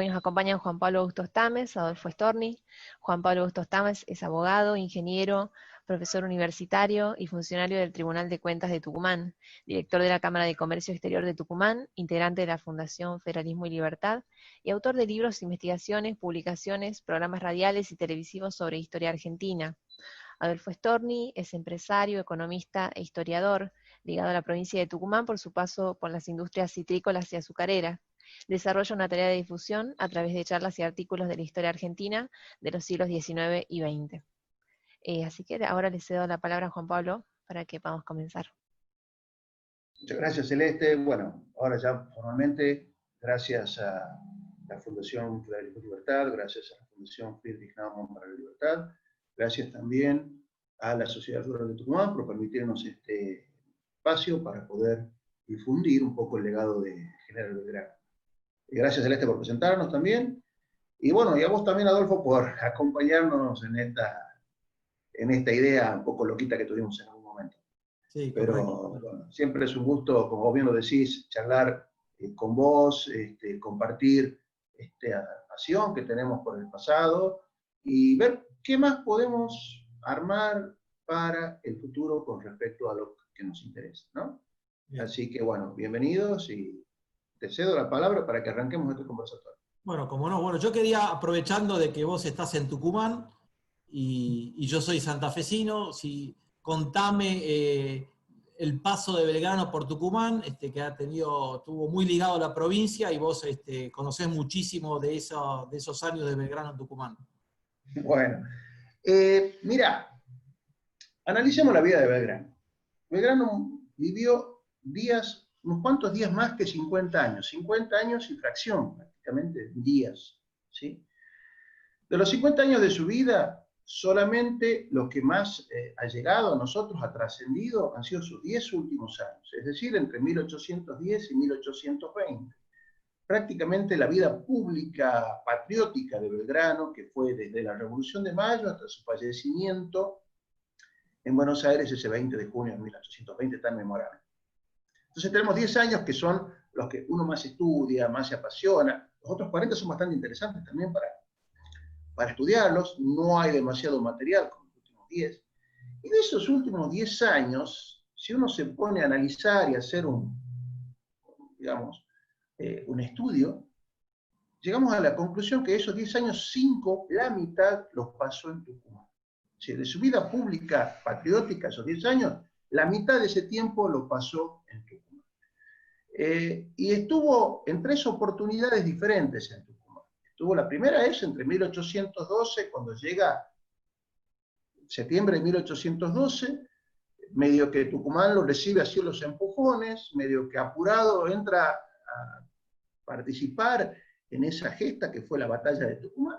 Hoy nos acompañan Juan Pablo Bustos Tames, Adolfo Storni. Juan Pablo Bustos Tames es abogado, ingeniero, profesor universitario y funcionario del Tribunal de Cuentas de Tucumán, director de la Cámara de Comercio Exterior de Tucumán, integrante de la Fundación Federalismo y Libertad, y autor de libros, investigaciones, publicaciones, programas radiales y televisivos sobre historia argentina. Adolfo Storni es empresario, economista e historiador, ligado a la provincia de Tucumán por su paso por las industrias citrícolas y azucareras. Desarrolla una tarea de difusión a través de charlas y artículos de la historia argentina de los siglos XIX y XX. Así que ahora le cedo la palabra a Juan Pablo para que podamos comenzar. Muchas gracias, Celeste. Bueno, ahora ya formalmente, gracias a la Fundación Federalismo y Libertad, gracias a la Fundación Friedrich Naumann para la Libertad, gracias también a la Sociedad Rural de Tucumán por permitirnos este espacio para poder difundir un poco el legado de General Belgrano. Gracias, Celeste, por presentarnos también. Y bueno, y a vos también, Adolfo, por acompañarnos en esta idea un poco loquita que tuvimos en algún momento. Sí, pero bueno, siempre es un gusto, como bien lo decís, charlar con vos, compartir esta pasión que tenemos por el pasado y ver qué más podemos armar para el futuro con respecto a lo que nos interesa, ¿no? Bien. Así que bueno, bienvenidos y te cedo la palabra para que arranquemos este conversatorio. Bueno, como no, bueno, yo quería, aprovechando de que vos estás en Tucumán y yo soy santafesino, si contame el paso de Belgrano por Tucumán, que tuvo muy ligado a la provincia y vos conocés muchísimo de esos años de Belgrano en Tucumán. Bueno, mira, analicemos la vida de Belgrano. Belgrano vivió unos cuantos días más que 50 años, 50 años y fracción, prácticamente días, ¿sí? De los 50 años de su vida, solamente lo que más ha llegado a nosotros, ha trascendido, han sido sus 10 últimos años, es decir, entre 1810 y 1820. Prácticamente la vida pública patriótica de Belgrano, que fue desde la Revolución de Mayo hasta su fallecimiento en Buenos Aires ese 20 de junio de 1820, tan memorable. Entonces tenemos 10 años que son los que uno más estudia, más se apasiona. Los otros 40 son bastante interesantes también para estudiarlos. No hay demasiado material como los últimos 10. Y de esos últimos 10 años, si uno se pone a analizar y hacer un estudio, llegamos a la conclusión que esos 10 años, la mitad los pasó en Tucumán. O sea, de su vida pública patriótica, esos 10 años, la mitad de ese tiempo lo pasó en Tucumán. Y estuvo en 3 oportunidades diferentes en Tucumán. Estuvo la primera es entre 1812, cuando llega septiembre de 1812, medio que Tucumán lo recibe así los empujones, medio que apurado entra a participar en esa gesta que fue la batalla de Tucumán.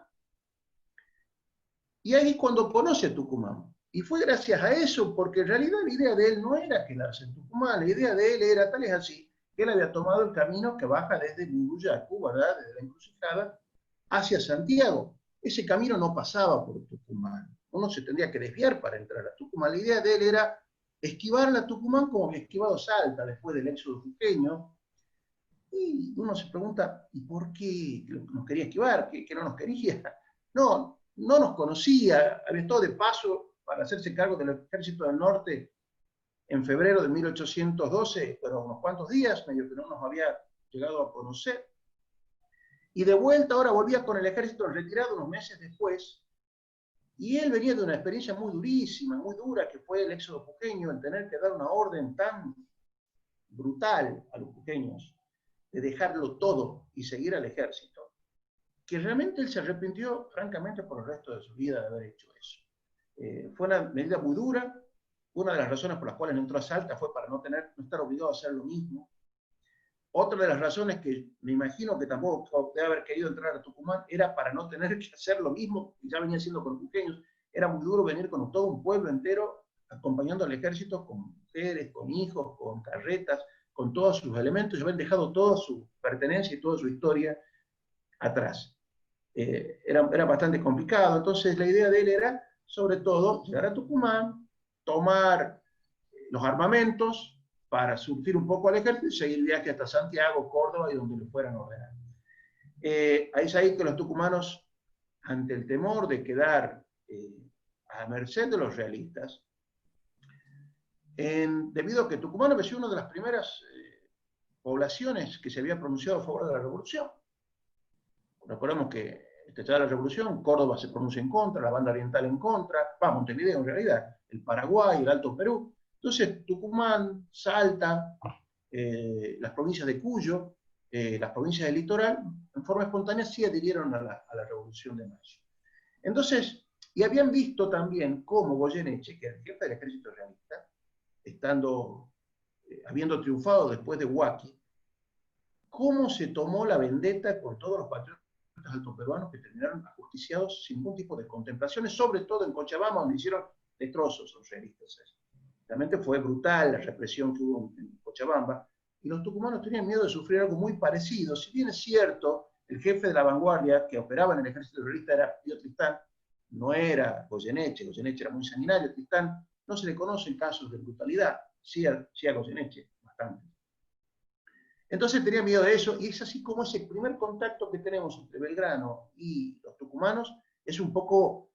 Y ahí es cuando conoce Tucumán. Y fue gracias a eso, porque en realidad la idea de él no era quedarse en Tucumán, la idea de él era, tal es así, que él había tomado el camino que baja desde Muruyacu, ¿verdad?, desde la Encrucijada, hacia Santiago. Ese camino no pasaba por Tucumán. Uno se tendría que desviar para entrar a Tucumán. La idea de él era esquivar la Tucumán como había esquivado Salta después del éxodo jujeño. Y uno se pregunta, ¿y por qué nos quería esquivar? ¿Qué no nos quería? No nos conocía, había estado de paso para hacerse cargo del Ejército del Norte en febrero de 1812, pero unos cuantos días, medio que no nos había llegado a conocer. Y de vuelta ahora volvía con el ejército retirado unos meses después, y él venía de una experiencia muy durísima, muy dura, que fue el éxodo jujeño, el tener que dar una orden tan brutal a los jujeños, de dejarlo todo y seguir al ejército, que realmente él se arrepintió, francamente, por el resto de su vida de haber hecho eso. Fue una medida muy dura. Una de las razones por las cuales no entró a Salta fue para no estar obligado a hacer lo mismo. Otra de las razones que me imagino que tampoco debe haber querido entrar a Tucumán era para no tener que hacer lo mismo que ya venía haciendo con los jujeños. Era muy duro venir con todo un pueblo entero acompañando al ejército, con mujeres, con hijos, con carretas, con todos sus elementos, y habían dejado toda su pertenencia y toda su historia atrás. Era bastante complicado. Entonces la idea de él era, sobre todo, llegar a Tucumán, tomar los armamentos para surtir un poco al ejército y seguir el viaje hasta Santiago, Córdoba y donde le fueran a ordenar. Es ahí que los tucumanos, ante el temor de quedar a merced de los realistas, debido a que Tucumán había sido una de las primeras poblaciones que se había pronunciado a favor de la revolución. Recordemos que estallada la revolución, Córdoba se pronuncia en contra, la banda oriental en contra, Montevideo en realidad, el Paraguay, el Alto Perú. Entonces Tucumán, Salta, las provincias de Cuyo, las provincias del litoral, en forma espontánea sí adhirieron a la Revolución de Mayo. Entonces, y habían visto también cómo Goyeneche, que era el jefe del ejército realista, habiendo triunfado después de Huaki, cómo se tomó la vendetta con todos los patriotas altoperuanos que terminaron ajusticiados sin ningún tipo de contemplaciones, sobre todo en Cochabamba, donde hicieron destrozos los realistas. Realmente fue brutal la represión que hubo en Cochabamba, y los tucumanos tenían miedo de sufrir algo muy parecido. Si bien es cierto, el jefe de la vanguardia que operaba en el ejército realista era Pío Tristán, no era Goyeneche. Goyeneche era muy sanguinario, Tristán no se le conocen casos de brutalidad, sí a Goyeneche, bastante. Entonces tenía miedo de eso, y es así como ese primer contacto que tenemos entre Belgrano y los tucumanos es un poco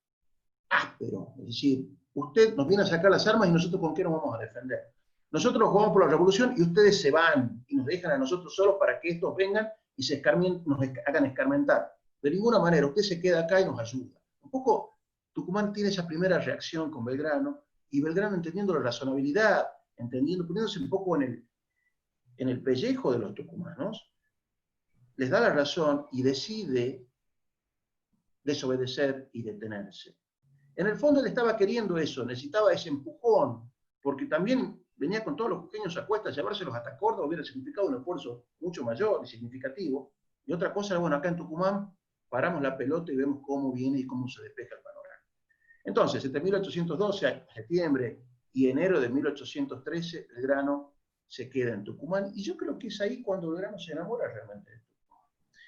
áspero. Es decir, usted nos viene a sacar las armas y nosotros con qué nos vamos a defender. Nosotros jugamos por la revolución y ustedes se van y nos dejan a nosotros solos para que estos vengan y nos hagan escarmentar. De ninguna manera, usted se queda acá y nos ayuda. Un poco Tucumán tiene esa primera reacción con Belgrano, y Belgrano, entendiendo la razonabilidad, poniéndose un poco en el pellejo de los tucumanos, les da la razón y decide desobedecer y detenerse. En el fondo él estaba queriendo eso, necesitaba ese empujón, porque también venía con todos los jujeños a cuestas, llevárselos hasta Córdoba hubiera significado un esfuerzo mucho mayor y significativo. Y otra cosa, bueno, acá en Tucumán paramos la pelota y vemos cómo viene y cómo se despeja el panorama. Entonces, entre 1812, septiembre y enero de 1813, Belgrano se queda en Tucumán, y yo creo que es ahí cuando Belgrano se enamora realmente de Tucumán.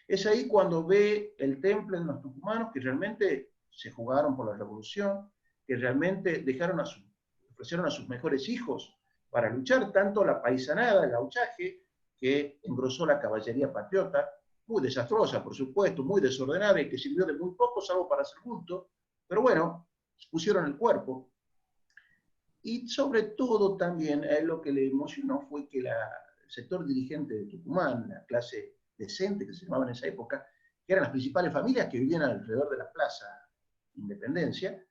Es ahí cuando ve el temple en los tucumanos, que realmente se jugaron por la revolución, que realmente ofrecieron a sus mejores hijos para luchar, tanto la paisanada, el gauchaje, que engrosó la caballería patriota, muy desastrosa, por supuesto, muy desordenada, y que sirvió de muy poco, salvo para hacer culto, pero bueno, pusieron el cuerpo. Y sobre todo también a él lo que le emocionó fue que el sector dirigente de Tucumán, la clase decente que se llamaba en esa época, que eran las principales familias que vivían alrededor de la Plaza Independencia,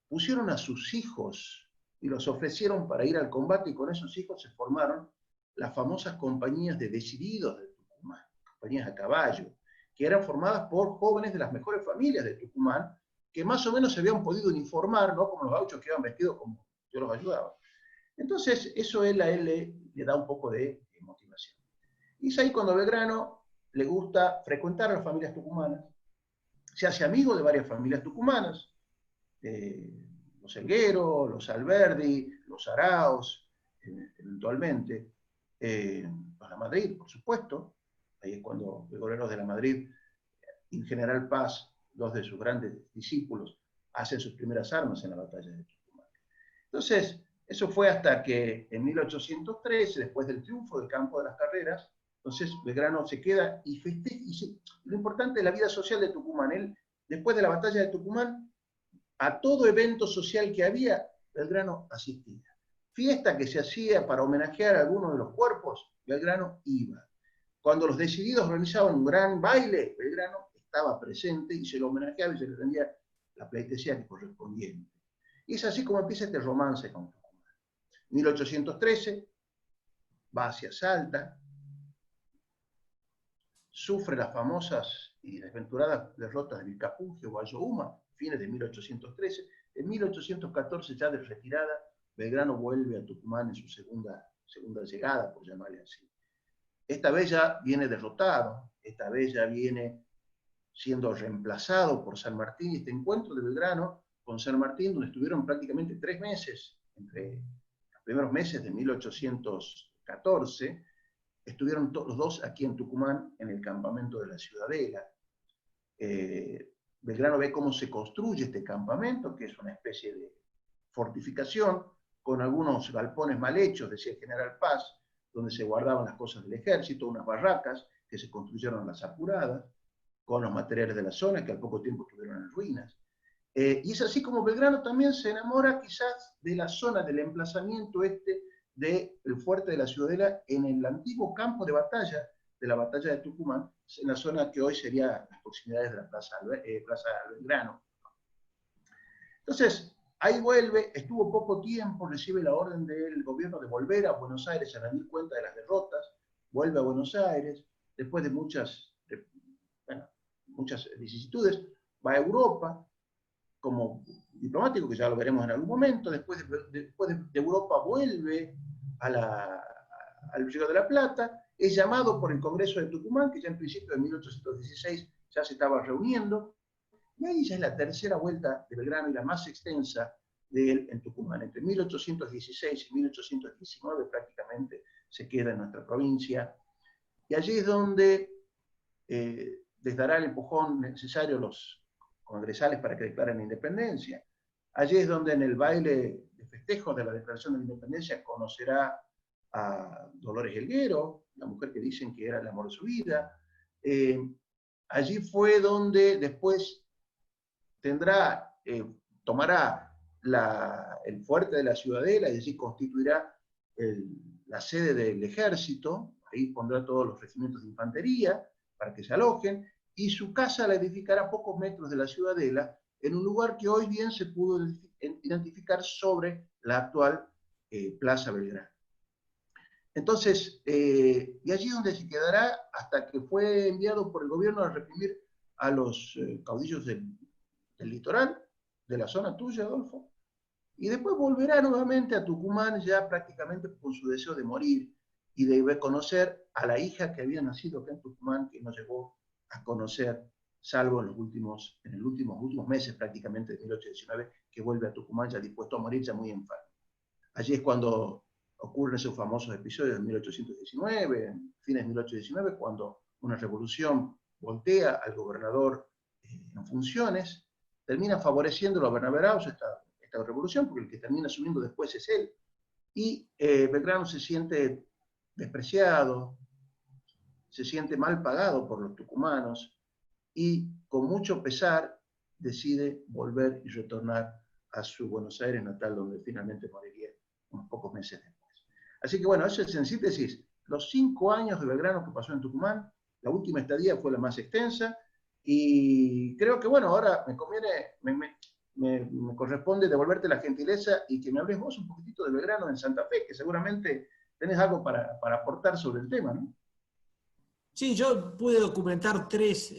pusieron a sus hijos y los ofrecieron para ir al combate, y con esos hijos se formaron las famosas compañías de decididos de Tucumán, compañías a caballo, que eran formadas por jóvenes de las mejores familias de Tucumán, que más o menos se habían podido uniformar, no como los gauchos que iban vestidos como yo los ayudaba. Entonces, eso a él le da un poco de motivación. Y es ahí cuando Belgrano le gusta frecuentar a las familias tucumanas, se hace amigo de varias familias tucumanas, los Elguero, los Alberdi, los Araos, eventualmente, los La Madrid, por supuesto. Ahí es cuando los goleros de La Madrid y el general Paz, dos de sus grandes discípulos, hacen sus primeras armas en la batalla de Tucumán. Entonces, eso fue hasta que en 1813, después del triunfo del campo de las carreras, entonces Belgrano se queda y festeja. Lo importante es la vida social de Tucumán. Él, después de la batalla de Tucumán, a todo evento social que había, Belgrano asistía. Fiesta que se hacía para homenajear a alguno de los cuerpos, Belgrano iba. Cuando los decididos organizaban un gran baile, Belgrano estaba presente y se lo homenajeaba y se le rendía la pleitesía correspondiente. Y es así como empieza este romance con Tucumán. 1813, va hacia Salta, sufre las famosas y desventuradas derrotas de Vilcapugio o Ayohuma, fines de 1813. En 1814, ya de retirada, Belgrano vuelve a Tucumán en su segunda llegada, por llamarle así. Esta vez ya viene derrotado, esta vez ya viene siendo reemplazado por San Martín, y este encuentro de Belgrano con San Martín, donde estuvieron prácticamente 3 meses, entre los primeros meses de 1814, estuvieron los dos aquí en Tucumán, en el campamento de la Ciudadela. Belgrano ve cómo se construye este campamento, que es una especie de fortificación, con algunos galpones mal hechos, decía el general Paz, donde se guardaban las cosas del ejército, unas barracas que se construyeron a las apuradas. con los materiales de la zona, que al poco tiempo estuvieron en ruinas. Y es así como Belgrano también se enamora quizás de la zona del emplazamiento del fuerte de la Ciudadela en el antiguo campo de batalla de la batalla de Tucumán, en la zona que hoy sería las proximidades de la Plaza Belgrano. Entonces, ahí vuelve, estuvo poco tiempo, recibe la orden del gobierno de volver a Buenos Aires a rendir cuenta de las derrotas, vuelve a Buenos Aires, después de muchas vicisitudes, va a Europa como diplomático, que ya lo veremos en algún momento, después de Europa vuelve al Río de la Plata, es llamado por el Congreso de Tucumán, que ya en principio de 1816 ya se estaba reuniendo, y ahí ya es la tercera vuelta de Belgrano y la más extensa de él en Tucumán. Entre 1816 y 1819 prácticamente se queda en nuestra provincia, y allí es donde les dará el empujón necesario a los congresales para que declaren la independencia. Allí es donde en el baile de festejos de la declaración de la independencia conocerá a Dolores Helguero, la mujer que dicen que era el amor de su vida. Allí fue donde después tomará el fuerte de la Ciudadela y allí constituirá la sede del ejército, ahí pondrá todos los regimientos de infantería para que se alojen, y su casa la edificará a pocos metros de la Ciudadela, en un lugar que hoy bien se pudo identificar sobre la actual Plaza Belgrano. Entonces, y allí donde se quedará hasta que fue enviado por el gobierno a reprimir a los caudillos del litoral, de la zona tuya, Adolfo, y después volverá nuevamente a Tucumán ya prácticamente con su deseo de morir y de conocer a la hija que había nacido acá en Tucumán, que no llegó a conocer, salvo en los últimos meses prácticamente de 1819, que vuelve a Tucumán ya dispuesto a morir, ya muy enfermo. Allí es cuando ocurren esos famosos episodios de 1819, en fines de 1819, cuando una revolución voltea al gobernador en funciones, termina favoreciéndolo a Bernabé Arauz esta revolución, porque el que termina asumiendo después es él, y Belgrano se siente despreciado, se siente mal pagado por los tucumanos, y con mucho pesar decide volver y retornar a su Buenos Aires natal, donde finalmente moriría unos pocos meses después. Así que bueno, eso es en síntesis los 5 años de Belgrano que pasó en Tucumán. La última estadía fue la más extensa, y creo que bueno, ahora me corresponde devolverte la gentileza y que me hables vos un poquitito de Belgrano en Santa Fe, que seguramente tenés algo para aportar sobre el tema, ¿no? Sí, yo pude documentar tres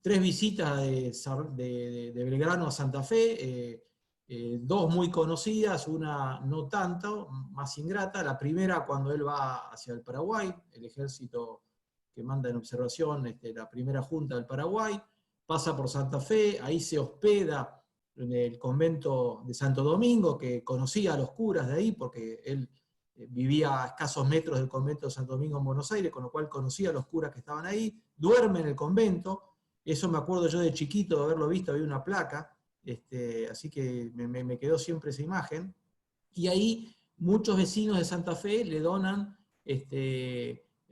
visitas de Belgrano a Santa Fe, 2 muy conocidas, una no tanto, más ingrata. La primera cuando él va hacia el Paraguay, el ejército que manda en observación la primera junta del Paraguay, pasa por Santa Fe, ahí se hospeda en el convento de Santo Domingo, que conocía a los curas de ahí, porque él vivía a escasos metros del convento de Santo Domingo en Buenos Aires, con lo cual conocía a los curas que estaban ahí, duerme en el convento, eso me acuerdo yo de chiquito de haberlo visto, había una placa, así que me quedó siempre esa imagen, y ahí muchos vecinos de Santa Fe le donan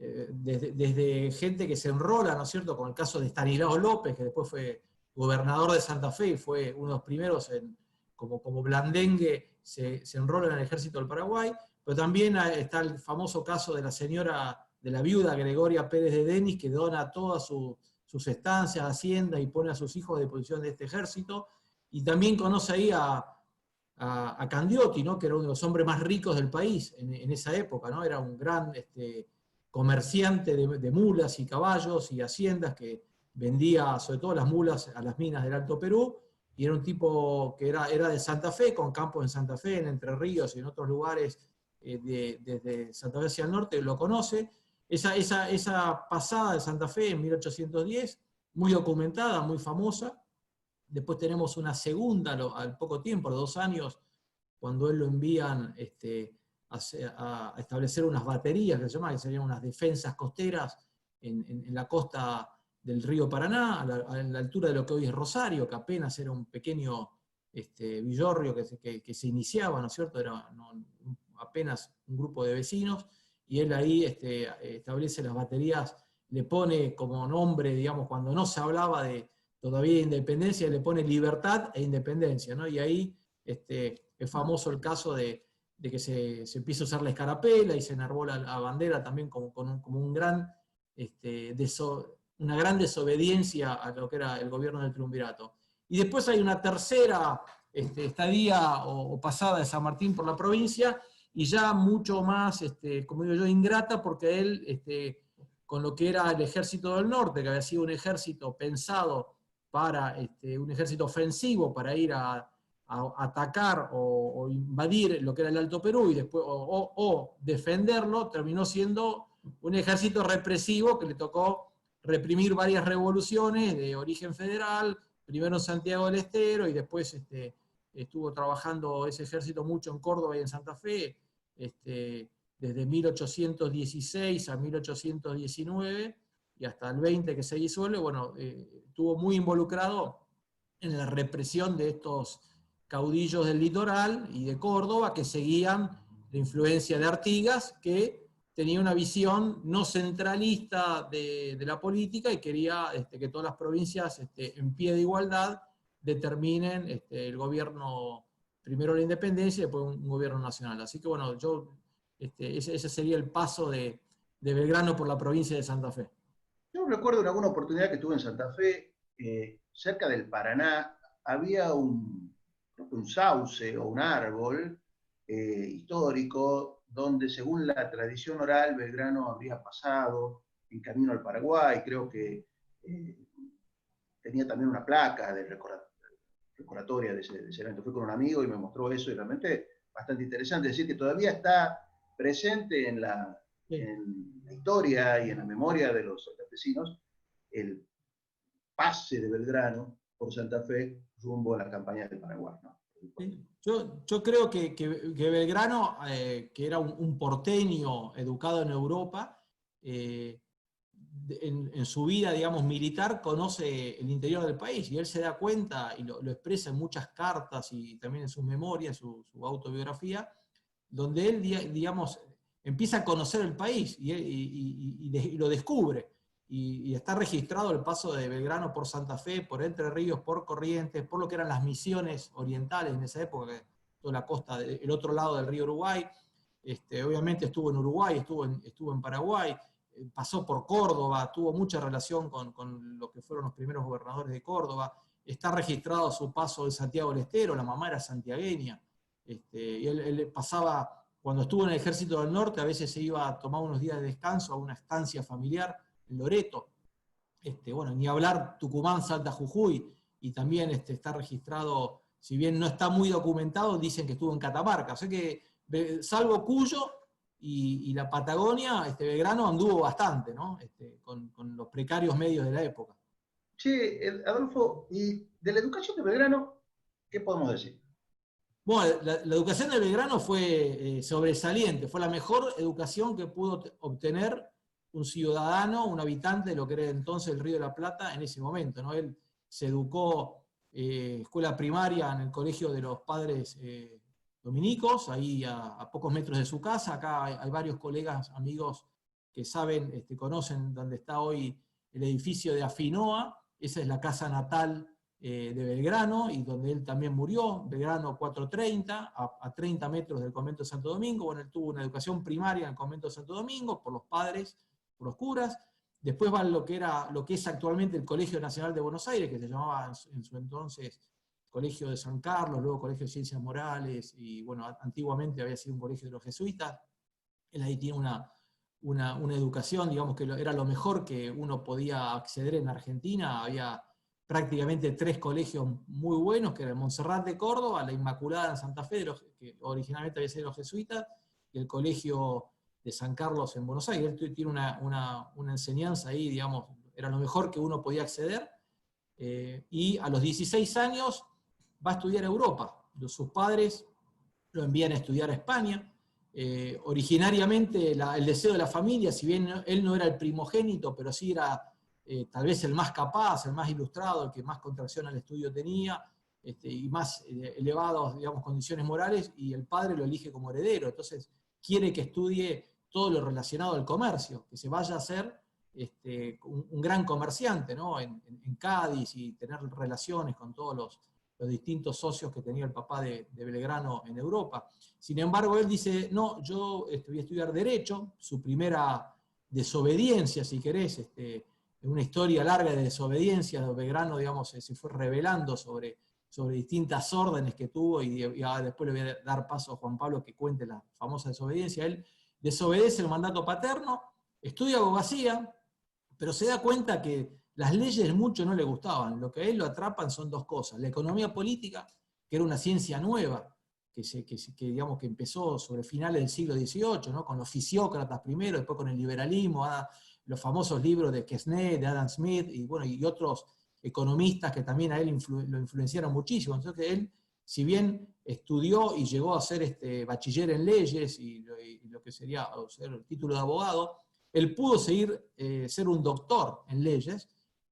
desde gente que se enrola, ¿no es cierto?, con el caso de Estanislao López, que después fue gobernador de Santa Fe y fue uno de los primeros como blandengue, se enrola en el ejército del Paraguay, pero también está el famoso caso de la viuda Gregoria Pérez de Denis, que dona todas sus estancias, hacienda, y pone a sus hijos a disposición de este ejército, y también conoce ahí a Candioti, ¿no?, que era uno de los hombres más ricos del país en esa época, ¿no? Era un gran comerciante de mulas y caballos y haciendas, que vendía sobre todo las mulas a las minas del Alto Perú, y era un tipo que era de Santa Fe, con campos en Santa Fe, en Entre Ríos y en otros lugares desde Santa Fe hacia el norte, lo conoce. Esa pasada de Santa Fe en 1810, muy documentada, muy famosa. Después tenemos una segunda al poco tiempo, a los 2 años, cuando él lo envían a establecer unas baterías, que se llaman, que serían unas defensas costeras en la costa del río Paraná, a la altura de lo que hoy es Rosario, que apenas era un pequeño villorrio que se iniciaba, ¿no es cierto? Era apenas un grupo de vecinos, y él ahí establece las baterías le pone como nombre, digamos, cuando no se hablaba todavía de independencia, le pone libertad e independencia, ¿no? Y ahí es famoso el caso de que se empieza a usar la escarapela y se enarbola la bandera también como un gran, una gran desobediencia a lo que era el gobierno del triunvirato. Y después hay una tercera estadía o pasada de San Martín por la provincia, y ya mucho más, como digo yo, ingrata, porque él, con lo que era el ejército del norte, que había sido un ejército pensado para un ejército ofensivo, para ir a atacar o invadir lo que era el Alto Perú y después, o defenderlo, terminó siendo un ejército represivo que le tocó reprimir varias revoluciones de origen federal, primero en Santiago del Estero y después estuvo trabajando ese ejército mucho en Córdoba y en Santa Fe, desde 1816 a 1819 y hasta el 20 que se disuelve. Bueno, estuvo muy involucrado en la represión de estos caudillos del litoral y de Córdoba que seguían la influencia de Artigas, que tenía una visión no centralista de la política y quería que todas las provincias en pie de igualdad determinen el gobierno, primero la independencia y después un gobierno nacional. Así que bueno, ese sería el paso de Belgrano por la provincia de Santa Fe. Yo recuerdo en alguna oportunidad que estuve en Santa Fe, cerca del Paraná, había un sauce o un árbol histórico donde, según la tradición oral, Belgrano habría pasado en camino al Paraguay. Creo que tenía también una placa de recordatoria de ese evento. Fui con un amigo y me mostró eso, y realmente bastante interesante. Es decir, que todavía está presente en la historia y en la memoria de los santafesinos el pase de Belgrano por Santa Fe rumbo a la campaña del Paraguay, ¿no? Sí. Yo creo que Belgrano, que era un porteño educado en Europa, en su vida, digamos, militar, conoce el interior del país, y él se da cuenta, y lo expresa en muchas cartas y también en sus memorias, su autobiografía, donde él, digamos, empieza a conocer el país y lo descubre. Y está registrado el paso de Belgrano por Santa Fe, por Entre Ríos, por Corrientes, por lo que eran las misiones orientales en esa época, toda la costa, el otro lado del río Uruguay. Obviamente estuvo en Uruguay, estuvo en Paraguay, pasó por Córdoba, tuvo mucha relación con lo que fueron los primeros gobernadores de Córdoba. Está registrado su paso en Santiago del Estero, la mamá era santiagueña. Y él pasaba, cuando estuvo en el Ejército del Norte, a veces se iba a tomar unos días de descanso a una estancia familiar en Loreto. Bueno, ni hablar Tucumán, Salta, Jujuy, y también está registrado, si bien no está muy documentado, dicen que estuvo en Catamarca. O sea que, salvo Cuyo y la Patagonia, Belgrano anduvo bastante, ¿no? Con los precarios medios de la época. Che, Adolfo, y de la educación de Belgrano, ¿qué podemos decir? Bueno, la educación de Belgrano fue sobresaliente, fue la mejor educación que pudo obtener un ciudadano, un habitante de lo que era entonces el Río de la Plata en ese momento, ¿no? Él se educó escuela primaria en el colegio de los padres dominicos, ahí a pocos metros de su casa. Acá hay varios colegas, amigos que saben, conocen dónde está hoy el edificio de Afinoa. Esa es la casa natal de Belgrano, y donde él también murió, Belgrano 430, a 30 metros del convento de Santo Domingo. Bueno, él tuvo una educación primaria en el convento de Santo Domingo, por los padres, por los curas. Después va lo que es actualmente el Colegio Nacional de Buenos Aires, que se llamaba en su entonces Colegio de San Carlos, luego Colegio de Ciencias Morales, y bueno, antiguamente había sido un colegio de los jesuitas. Él ahí tiene una educación, digamos, que era lo mejor que uno podía acceder en Argentina. Había prácticamente 3 colegios muy buenos, que era el Montserrat de Córdoba, la Inmaculada en Santa Fe, que originalmente había sido los jesuitas, y el Colegio de San Carlos en Buenos Aires. Él tiene una enseñanza ahí, digamos, era lo mejor que uno podía acceder, y a los 16 años va a estudiar a Europa. Sus padres lo envían a estudiar a España. Originariamente el deseo de la familia, si bien él no era el primogénito, pero sí era tal vez el más capaz, el más ilustrado, el que más contracción al estudio tenía, y más elevadas, digamos, condiciones morales, y el padre lo elige como heredero. Entonces quiere que estudie todo lo relacionado al comercio, que se vaya a hacer un gran comerciante, ¿no? En Cádiz, y tener relaciones con todos los distintos socios que tenía el papá de Belgrano en Europa. Sin embargo, él dice, no, yo voy a estudiar Derecho, su primera desobediencia, si querés, una historia larga de desobediencia. Belgrano, digamos, se fue rebelando sobre distintas órdenes que tuvo, y después le voy a dar paso a Juan Pablo que cuente la famosa desobediencia. Él desobedece el mandato paterno, estudia abogacía, pero se da cuenta que las leyes mucho no le gustaban. Lo que a él lo atrapan son dos cosas: la economía política, que era una ciencia nueva, digamos, que empezó sobre finales del siglo XVIII, ¿no? Con los fisiócratas primero, después con el liberalismo, los famosos libros de Quesnay, de Adam Smith, y otros economistas que también a él lo influenciaron muchísimo. Entonces él, si bien estudió y llegó a ser bachiller en leyes y lo que sería ser el título de abogado, él pudo ser un doctor en leyes,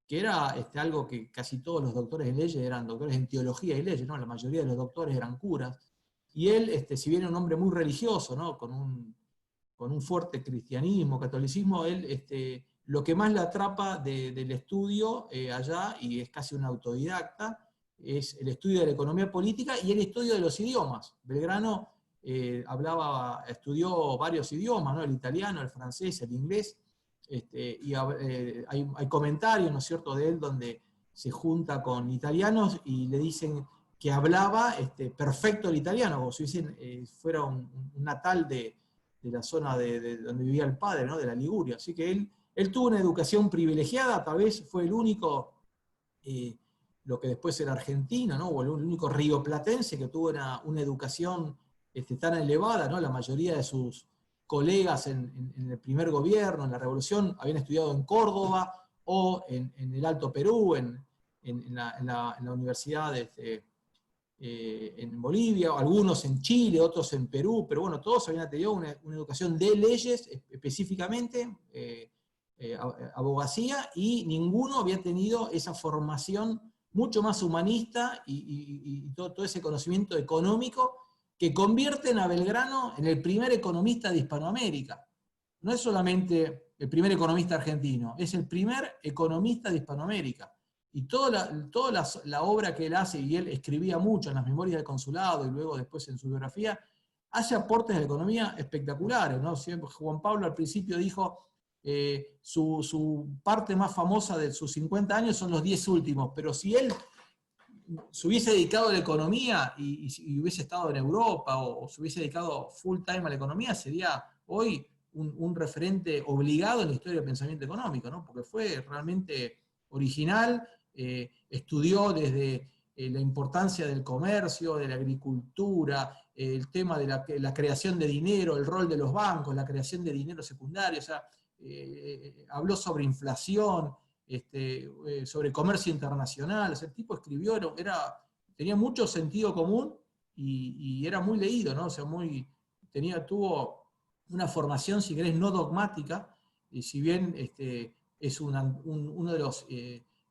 que era algo que casi todos los doctores en leyes eran doctores en teología y leyes, ¿no? La mayoría de los doctores eran curas. Y él, si bien era un hombre muy religioso, ¿no? Con un fuerte cristianismo, catolicismo, él, lo que más le atrapa del estudio allá, y es casi un autodidacta, es el estudio de la economía política y el estudio de los idiomas. Belgrano estudió varios idiomas, ¿no? El italiano, el francés, el inglés, y hay comentarios, ¿no es cierto?, de él donde se junta con italianos y le dicen que hablaba perfecto el italiano, como si fuera un natal de la zona de donde vivía el padre, ¿no? De la Liguria. Así que él tuvo una educación privilegiada, tal vez fue el único, lo que después era argentino, ¿no? O el único rioplatense que tuvo una educación tan elevada, ¿no? La mayoría de sus colegas en el primer gobierno, en la Revolución, habían estudiado en Córdoba o en el Alto Perú, en la Universidad en Bolivia, algunos en Chile, otros en Perú, pero bueno, todos habían tenido una educación de leyes específicamente, abogacía, y ninguno había tenido esa formación mucho más humanista y todo ese conocimiento económico que convierten a Belgrano en el primer economista de Hispanoamérica. No es solamente el primer economista argentino, es el primer economista de Hispanoamérica. Y toda la obra que él hace, y él escribía mucho en las memorias del consulado y luego después en su biografía, hace aportes de la economía espectaculares, ¿no? Siempre, Juan Pablo al principio dijo, su parte más famosa de sus 50 años son los 10 últimos, pero si él se hubiese dedicado a la economía y hubiese estado en Europa, o se hubiese dedicado full time a la economía, sería hoy un referente obligado en la historia del pensamiento económico, ¿no? Porque fue realmente original, estudió desde la importancia del comercio, de la agricultura, el tema de la creación de dinero, el rol de los bancos, la creación de dinero secundario, o sea, habló sobre inflación, sobre comercio internacional. O sea, el tipo escribió, tenía mucho sentido común y era muy leído, ¿no? O sea, tuvo una formación, si querés, no dogmática, y si bien es uno de los...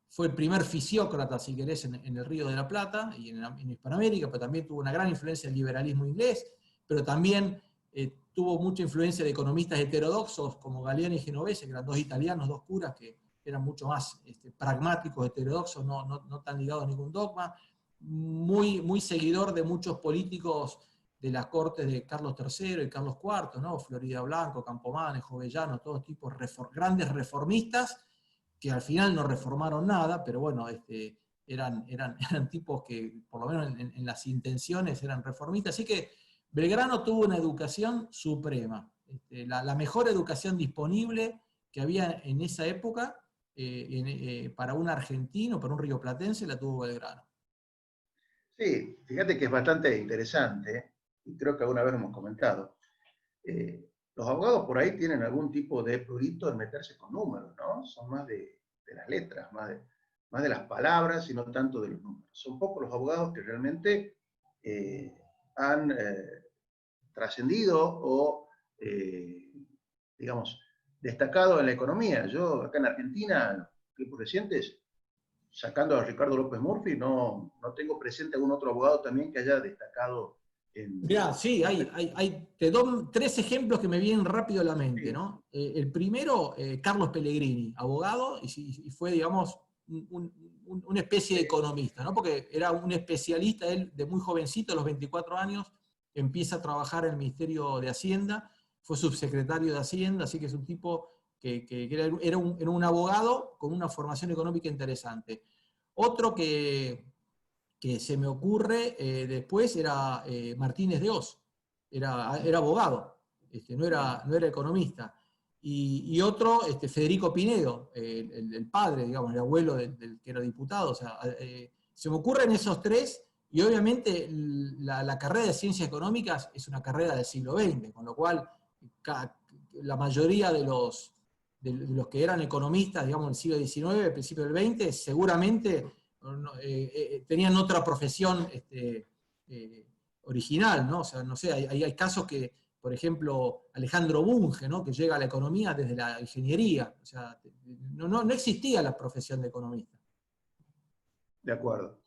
fue el primer fisiócrata, si querés, en el Río de la Plata y en Hispanoamérica, pero también tuvo una gran influencia del liberalismo inglés, pero también tuvo mucha influencia de economistas heterodoxos como Galeano y Genovese, que eran dos italianos, dos curas que eran mucho más pragmáticos, heterodoxos, no tan ligados a ningún dogma, muy, muy seguidor de muchos políticos de las cortes de Carlos III y Carlos IV, ¿no? Florida Blanco, Campomanes, Jovellanos, todos tipos grandes reformistas, que al final no reformaron nada, pero bueno, eran tipos que, por lo menos en las intenciones, eran reformistas. Así que Belgrano tuvo una educación suprema, la mejor educación disponible que había en esa época para un argentino, para un rioplatense, la tuvo Belgrano. Sí, fíjate que es bastante interesante, y creo que alguna vez hemos comentado. Los abogados por ahí tienen algún tipo de prurito en meterse con números, ¿no? Son más de las letras, más de las palabras y no tanto de los números. Son pocos los abogados que realmente han trascendido o, digamos, destacado en la economía. Yo acá en Argentina, tiempos recientes, sacando a Ricardo López Murphy, no tengo presente algún otro abogado también que haya destacado Mirá, sí, te doy 3 ejemplos que me vienen rápido a la mente, ¿no? El primero, Carlos Pellegrini, abogado, y fue, digamos, una especie de economista, ¿no? Porque era un especialista, él de muy jovencito, a los 24 años, empieza a trabajar en el Ministerio de Hacienda, fue subsecretario de Hacienda, así que es un tipo que era un abogado con una formación económica interesante. Otro que se me ocurre después era Martínez de Oz, era abogado, no era economista. Y otro, Federico Pinedo, el padre, digamos, el abuelo del que era diputado. O sea, se me ocurren esos 3, y obviamente la carrera de ciencias económicas es una carrera del siglo XX, con lo cual la mayoría de los que eran economistas, digamos, en el siglo XIX, al principio del XX, seguramente tenían otra profesión original, ¿no? O sea, no sé, hay casos que, por ejemplo, Alejandro Bunge, ¿no? Que llega a la economía desde la ingeniería. O sea, no existía la profesión de economista. De acuerdo.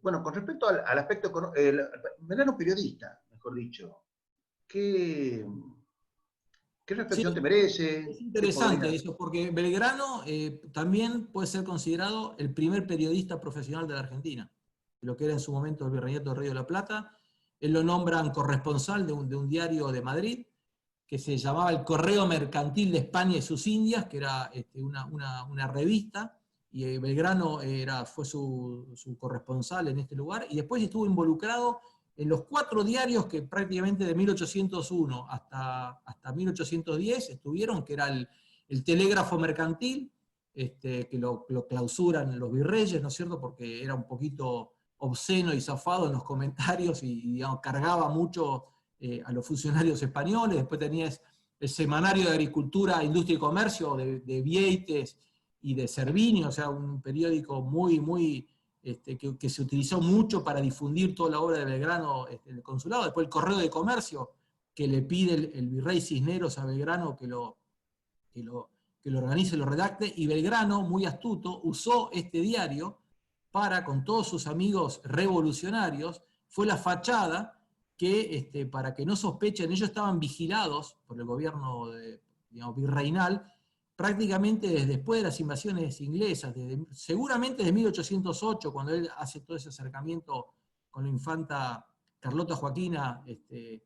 Bueno, con respecto al aspecto Belgrano periodista, mejor dicho, ¿qué reflexión Sí, te merece? es interesante eso, porque Belgrano también puede ser considerado el primer periodista profesional de la Argentina, lo que era en su momento el Virreinato del Río de la Plata. Él lo nombran corresponsal de un diario de Madrid, que se llamaba El Correo Mercantil de España y sus Indias, que era una revista, y Belgrano fue su corresponsal en este lugar, y después estuvo involucrado en los 4 diarios que prácticamente de 1801 hasta 1810 estuvieron, que era el Telégrafo Mercantil, que lo clausuran los virreyes, ¿no es cierto?, porque era un poquito obsceno y zafado en los comentarios y digamos, cargaba mucho a los funcionarios españoles. Después tenías el Semanario de Agricultura, Industria y Comercio de Vieites y de Cerviño, o sea, un periódico muy que se utilizó mucho para difundir toda la obra de Belgrano en el consulado. Después el Correo de Comercio, que le pide el virrey Cisneros a Belgrano que lo organice y lo redacte, y Belgrano, muy astuto, usó este diario para, con todos sus amigos revolucionarios, fue la fachada que, para que no sospechen, ellos estaban vigilados por el gobierno virreinal, prácticamente desde después de las invasiones inglesas, seguramente desde 1808, cuando él hace todo ese acercamiento con la infanta Carlota Joaquina, que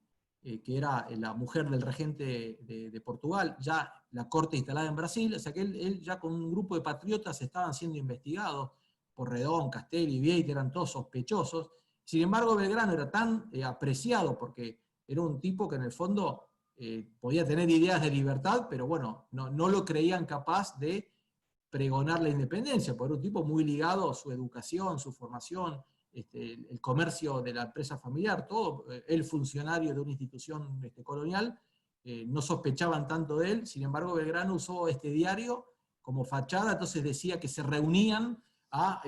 era la mujer del regente de Portugal, ya la corte instalada en Brasil. O sea que él ya con un grupo de patriotas estaban siendo investigados por Redón, Castelli, Vieites, eran todos sospechosos. Sin embargo, Belgrano era tan apreciado porque era un tipo que en el fondo podía tener ideas de libertad, pero bueno, no lo creían capaz de pregonar la independencia, porque era un tipo muy ligado a su educación, su formación, el comercio de la empresa familiar, todo. Él funcionario de una institución colonial, no sospechaban tanto de él. Sin embargo, Belgrano usó este diario como fachada, entonces decía que se reunían a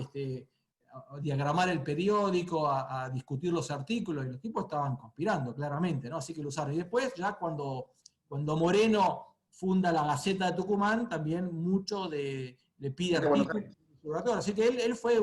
diagramar el periódico, a discutir los artículos, y los tipos estaban conspirando, claramente, ¿no? Así que lo usaron. Y después, ya cuando Moreno funda la Gaceta de Tucumán, también mucho le pide artículos. Así que él fue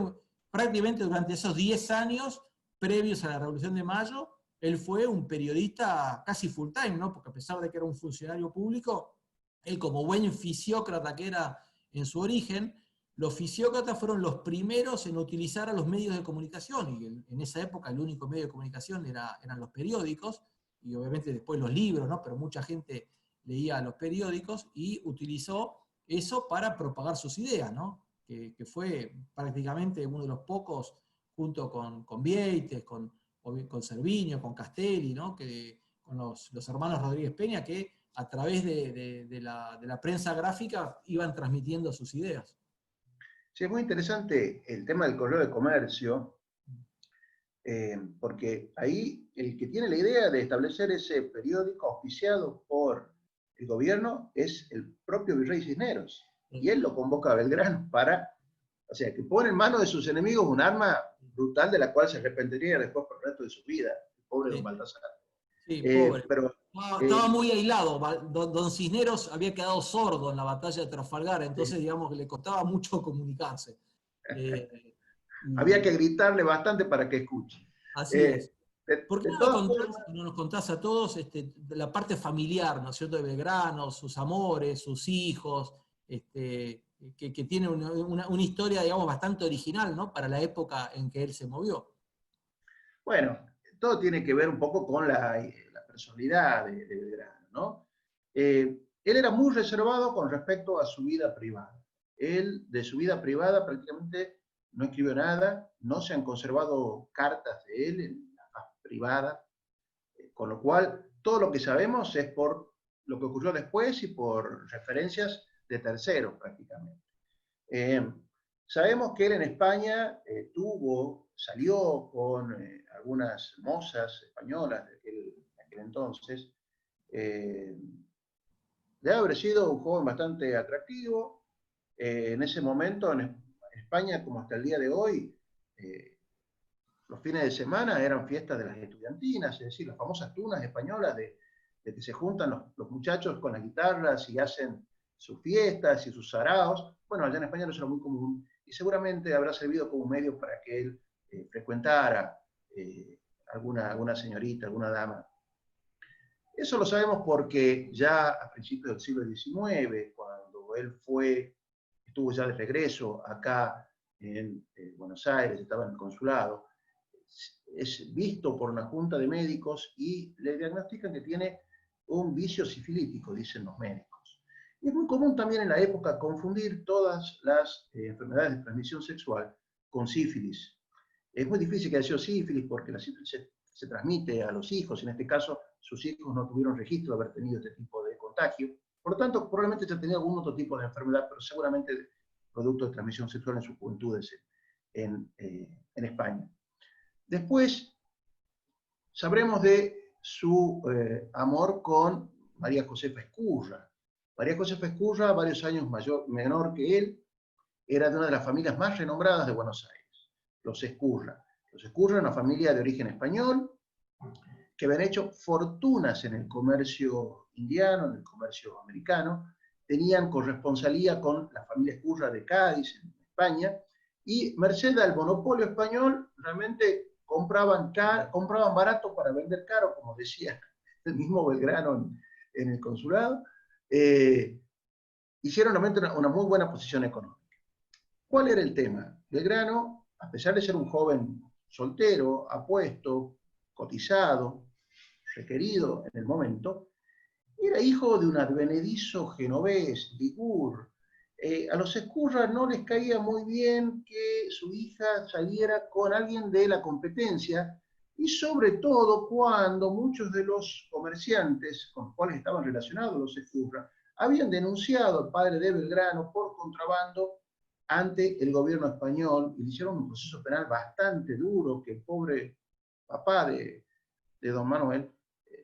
prácticamente durante esos 10 años previos a la Revolución de Mayo, él fue un periodista casi full time, ¿no? Porque a pesar de que era un funcionario público, él como buen fisiócrata que era en su origen, los fisiócratas fueron los primeros en utilizar a los medios de comunicación, y en esa época el único medio de comunicación eran los periódicos, y obviamente después los libros, ¿no? Pero mucha gente leía los periódicos y utilizó eso para propagar sus ideas, ¿no? Que fue prácticamente uno de los pocos, junto con Vieites, con Cerviño, con Castelli, ¿no? Con los hermanos Rodríguez Peña, que a través de la prensa gráfica iban transmitiendo sus ideas. Sí, es muy interesante el tema del Correo de Comercio, porque ahí el que tiene la idea de establecer ese periódico auspiciado por el gobierno es el propio virrey Cisneros, y él lo convoca a Belgrano o sea, que pone en manos de sus enemigos un arma brutal de la cual se arrepentiría después por el resto de su vida, el pobre don Baltasar. Sí, pobre. Pero, estaba muy aislado. Don Cisneros había quedado sordo en la batalla de Trafalgar, entonces digamos que le costaba mucho comunicarse. Había que gritarle bastante para que escuche. Así es. ¿Por qué De todas formas, no nos contás a todos la parte familiar, ¿no es cierto?, de Belgrano, sus amores, sus hijos, que tiene una historia, digamos, bastante original, ¿no?, para la época en que él se movió. bueno, todo tiene que ver un poco con la personalidad de Belgrano, ¿no? Él era muy reservado con respecto a su vida privada. Él, de su vida privada, prácticamente no escribió nada, no se han conservado cartas de él en la faz privada, con lo cual todo lo que sabemos es por lo que ocurrió después y por referencias de terceros prácticamente. Sabemos que él en España salió con algunas mozas españolas de aquel entonces. Debe haber sido un joven bastante atractivo. En ese momento en España, como hasta el día de hoy, los fines de semana eran fiestas de las estudiantinas, es decir, las famosas tunas españolas de que se juntan los muchachos con las guitarras y hacen sus fiestas y sus saraos. Bueno, allá en España no era muy común y seguramente habrá servido como medio para que él frecuentara alguna señorita, alguna dama. Eso lo sabemos porque ya a principios del siglo XIX, cuando él estuvo ya de regreso acá en Buenos Aires, estaba en el consulado, es visto por una junta de médicos y le diagnostican que tiene un vicio sifilítico, dicen los médicos. Y es muy común también en la época confundir todas las enfermedades de transmisión sexual con sífilis. Es muy difícil que haya sido sífilis porque la sífilis se transmite a los hijos, en este caso sus hijos no tuvieron registro de haber tenido este tipo de contagio, por lo tanto probablemente haya tenido algún otro tipo de enfermedad, pero seguramente producto de transmisión sexual en sus juventudes en España. Después sabremos de su amor con María Josefa Ezcurra. María Josefa Ezcurra, varios años menor que él, era de una de las familias más renombradas de Buenos Aires, los Ezcurra. Los Ezcurra, una familia de origen español, que habían hecho fortunas en el comercio indiano, en el comercio americano, tenían corresponsalía con la familia Ezcurra de Cádiz, en España, y merced al monopolio español, realmente compraban barato para vender caro, como decía el mismo Belgrano en el consulado. Hicieron realmente una muy buena posición económica. ¿Cuál era el tema? Belgrano, a pesar de ser un joven soltero, apuesto, cotizado, requerido en el momento, era hijo de un advenedizo genovés, Ligur. A los Ezcurra no les caía muy bien que su hija saliera con alguien de la competencia, y sobre todo cuando muchos de los comerciantes con los cuales estaban relacionados los Ezcurra habían denunciado al padre de Belgrano por contrabando ante el gobierno español y le hicieron un proceso penal bastante duro que el pobre papá de don Manuel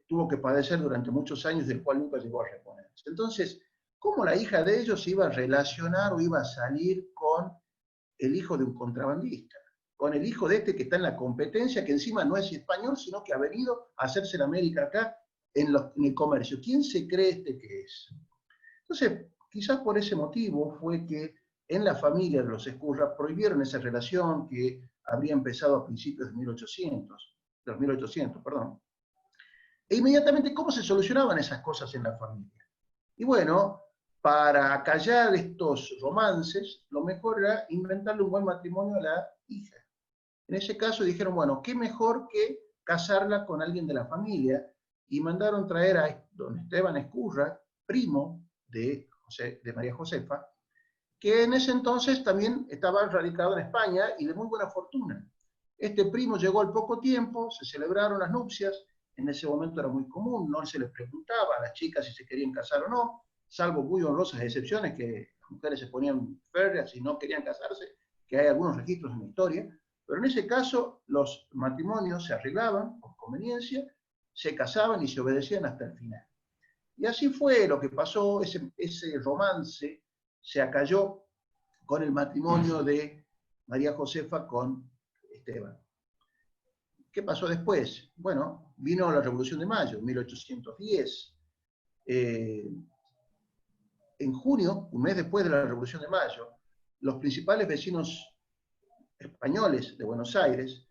tuvo que padecer durante muchos años, del cual nunca llegó a reponerse. Entonces, ¿cómo la hija de ellos iba a relacionar o iba a salir con el hijo de un contrabandista? Con el hijo de este que está en la competencia, que encima no es español, sino que ha venido a hacerse en América acá en el comercio. ¿Quién se cree este que es? Entonces, quizás por ese motivo fue que en la familia de los Ezcurra prohibieron esa relación que habría empezado a principios de 1800, perdón. E inmediatamente, ¿cómo se solucionaban esas cosas en la familia? Y bueno, para acallar estos romances, lo mejor era inventarle un buen matrimonio a la hija. En ese caso dijeron, bueno, qué mejor que casarla con alguien de la familia, y mandaron traer a don Esteban Ezcurra, primo de María Josefa, que en ese entonces también estaba radicado en España y de muy buena fortuna. Este primo llegó al poco tiempo, se celebraron las nupcias. En ese momento era muy común, no se les preguntaba a las chicas si se querían casar o no, salvo muy honrosas excepciones que las mujeres se ponían férreas y no querían casarse, que hay algunos registros en la historia, pero en ese caso los matrimonios se arreglaban por conveniencia, se casaban y se obedecían hasta el final. Y así fue lo que pasó, ese romance se acalló con el matrimonio de María Josefa con Esteban. ¿Qué pasó después? Bueno, vino la Revolución de Mayo, 1810. En junio, un mes después de la Revolución de Mayo, los principales vecinos españoles de Buenos Aires,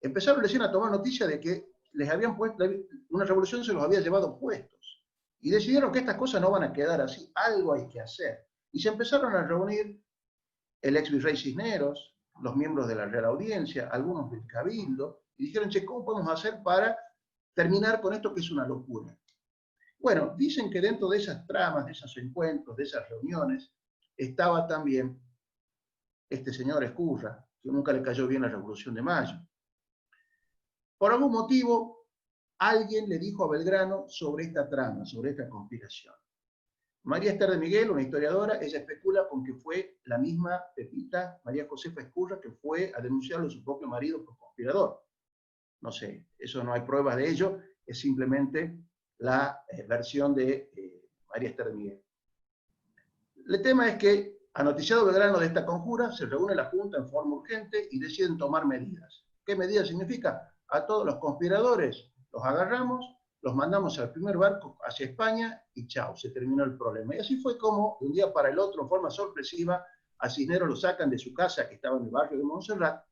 empezaron recién a tomar noticia de que les habían puesto, una revolución se los había llevado puestos. Y decidieron que estas cosas no van a quedar así, algo hay que hacer. Y se empezaron a reunir el ex virrey Cisneros, los miembros de la Real Audiencia, algunos del Cabildo, y dijeron, che, ¿cómo podemos hacer para terminar con esto que es una locura? Bueno, dicen que dentro de esas tramas, de esos encuentros, de esas reuniones, estaba también este señor Ezcurra, que nunca le cayó bien la Revolución de Mayo. Por algún motivo, alguien le dijo a Belgrano sobre esta trama, sobre esta conspiración. María Esther de Miguel, una historiadora, ella especula con que fue la misma Pepita, María Josefa Ezcurra, que fue a denunciarlo a su propio marido por conspirador. No sé, eso no hay pruebas de ello, es simplemente la versión de María Esther de Miguel. El tema es que, anoticiado Belgrano de esta conjura, se reúne la Junta en forma urgente y deciden tomar medidas. ¿Qué medidas significa? A todos los conspiradores los agarramos, los mandamos al primer barco hacia España y chao, se terminó el problema. Y así fue como, de un día para el otro, en forma sorpresiva, a Cisneros lo sacan de su casa, que estaba en el barrio de Montserrat,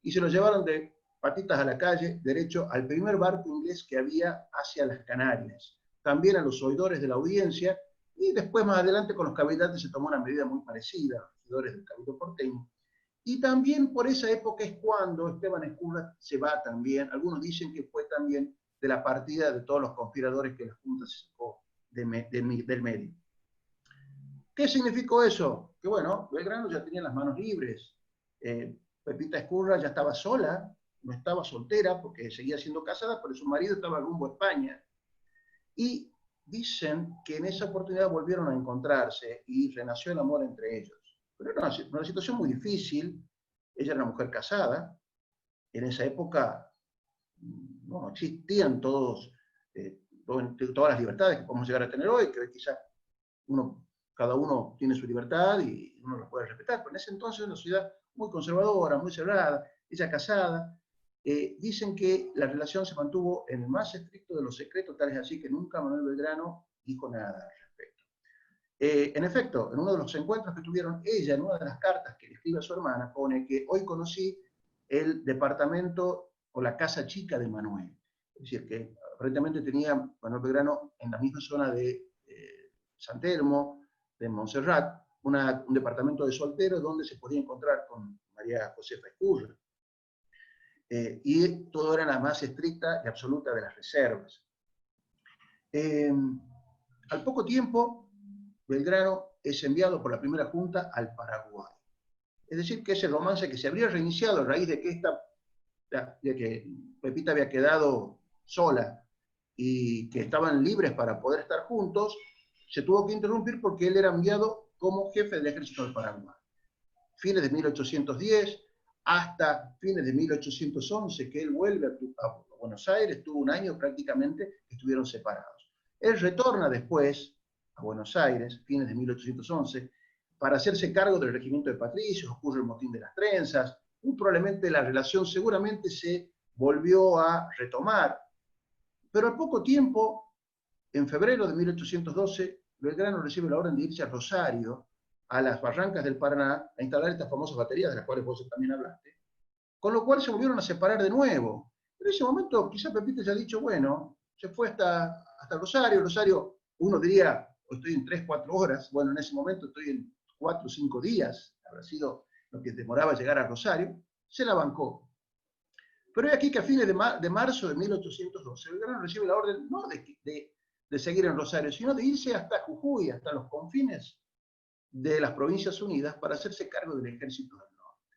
y se lo llevaron de patitas a la calle, derecho al primer barco inglés que había hacia las Canarias. También a los oidores de la audiencia, y después más adelante con los cabildantes se tomó una medida muy parecida, los oidores del Cabildo porteño. Y también por esa época es cuando Esteban Ezcurra se va también, algunos dicen que fue también de la partida de todos los conspiradores que la Junta se sacó del medio. ¿Qué significó eso? Que bueno, Belgrano ya tenía las manos libres, Pepita Ezcurra ya estaba sola, no estaba soltera porque seguía siendo casada, pero su marido estaba rumbo a España. Y dicen que en esa oportunidad volvieron a encontrarse y renació el amor entre ellos. Pero era una situación muy difícil, ella era una mujer casada, en esa época no existían todas las libertades que podemos llegar a tener hoy, que quizás cada uno tiene su libertad y uno la puede respetar, pero en ese entonces era una sociedad muy conservadora, muy cerrada, ella casada. Dicen que la relación se mantuvo en el más estricto de los secretos, tal es así que nunca Manuel Belgrano dijo nada al respecto. En efecto, en uno de los encuentros que tuvieron, ella, en una de las cartas que le escribe a su hermana, pone que hoy conocí el departamento o la casa chica de Manuel. Es decir, que aparentemente tenía Manuel Belgrano en la misma zona de San Telmo, de Montserrat, un departamento de soltero donde se podía encontrar con María Josefa Ezcurra. Y todo era la más estricta y absoluta de las reservas. Al poco tiempo, Belgrano es enviado por la primera junta al Paraguay. Es decir, que ese romance que se habría reiniciado a raíz de que Pepita había quedado sola y que estaban libres para poder estar juntos, se tuvo que interrumpir porque él era enviado como jefe del ejército del Paraguay. Fines de 1810 hasta fines de 1811, que él vuelve a Buenos Aires, tuvo un año prácticamente que estuvieron separados. Él retorna después a Buenos Aires, fines de 1811, para hacerse cargo del regimiento de patricios, ocurre el motín de las trenzas, muy probablemente la relación seguramente se volvió a retomar, pero al poco tiempo, en febrero de 1812, Belgrano recibe la orden de irse a Rosario, a las barrancas del Paraná, a instalar estas famosas baterías de las cuales vos también hablaste, con lo cual se volvieron a separar de nuevo. En ese momento quizá Pepita ya ha dicho, bueno, se fue hasta Rosario, uno diría, estoy en 3-4 horas, bueno, en ese momento estoy en 4 o 5 días, habrá sido lo que demoraba llegar a Rosario, se la bancó. Pero es aquí que a fines de marzo de 1812, Belgrano recibe la orden no de seguir en Rosario, sino de irse hasta Jujuy, hasta los confines de las Provincias Unidas, para hacerse cargo del ejército del norte.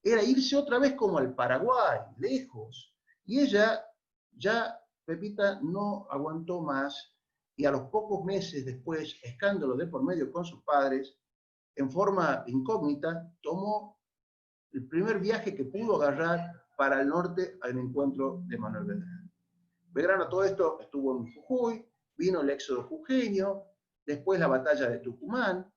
Era irse otra vez como al Paraguay, lejos. Y ella, ya Pepita, no aguantó más, y a los pocos meses después, escándalo de por medio con sus padres, en forma incógnita, tomó el primer viaje que pudo agarrar para el norte al encuentro de Manuel Belgrano. Belgrano todo esto estuvo en Jujuy, vino el éxodo jujeño, después la batalla de Tucumán,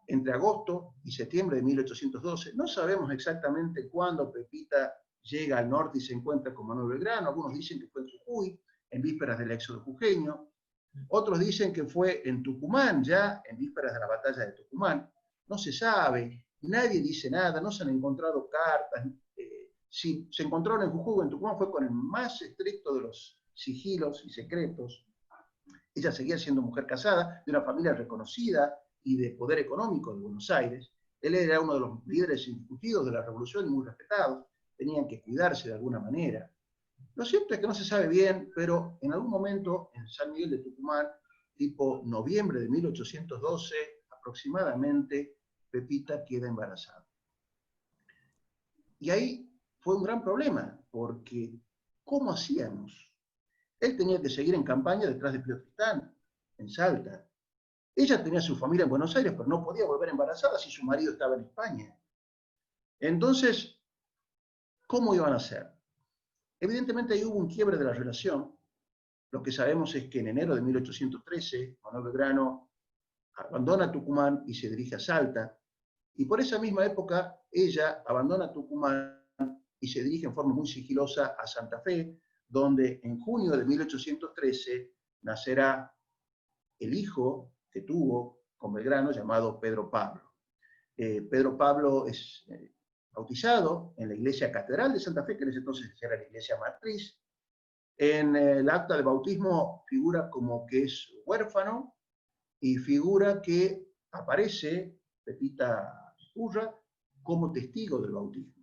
entre agosto y septiembre de 1812. No sabemos exactamente cuándo Pepita llega al norte y se encuentra con Manuel Belgrano. Algunos dicen que fue en Jujuy, en vísperas del éxodo jujeño. Otros dicen que fue en Tucumán, ya en vísperas de la batalla de Tucumán. No se sabe. nadie dice nada, no se han encontrado cartas. Si se encontraron en Jujuy o en Tucumán fue con el más estricto de los sigilos y secretos. Ella seguía siendo mujer casada, de una familia reconocida y de poder económico de Buenos Aires. Él era uno de los líderes indiscutidos de la revolución y muy respetados. Tenían que cuidarse de alguna manera. Lo cierto es que no se sabe bien, pero en algún momento en San Miguel de Tucumán, tipo noviembre de 1812 aproximadamente, Pepita queda embarazada. Y ahí fue un gran problema, porque ¿cómo hacíamos? Él tenía que seguir en campaña detrás de Pío Tristán, en Salta. Ella tenía su familia en Buenos Aires, pero no podía volver embarazada si su marido estaba en España. Entonces, ¿cómo iban a hacer? Evidentemente ahí hubo un quiebre de la relación. Lo que sabemos es que en enero de 1813, Manuel Belgrano abandona Tucumán y se dirige a Salta. Y por esa misma época, ella abandona Tucumán y se dirige en forma muy sigilosa a Santa Fe, donde en junio de 1813 nacerá el hijo que tuvo con Belgrano, llamado Pedro Pablo. Pedro Pablo es bautizado en la iglesia catedral de Santa Fe, que en ese entonces era la iglesia matriz. En el acta de bautismo figura como que es huérfano y figura que aparece Pepita Urra como testigo del bautismo.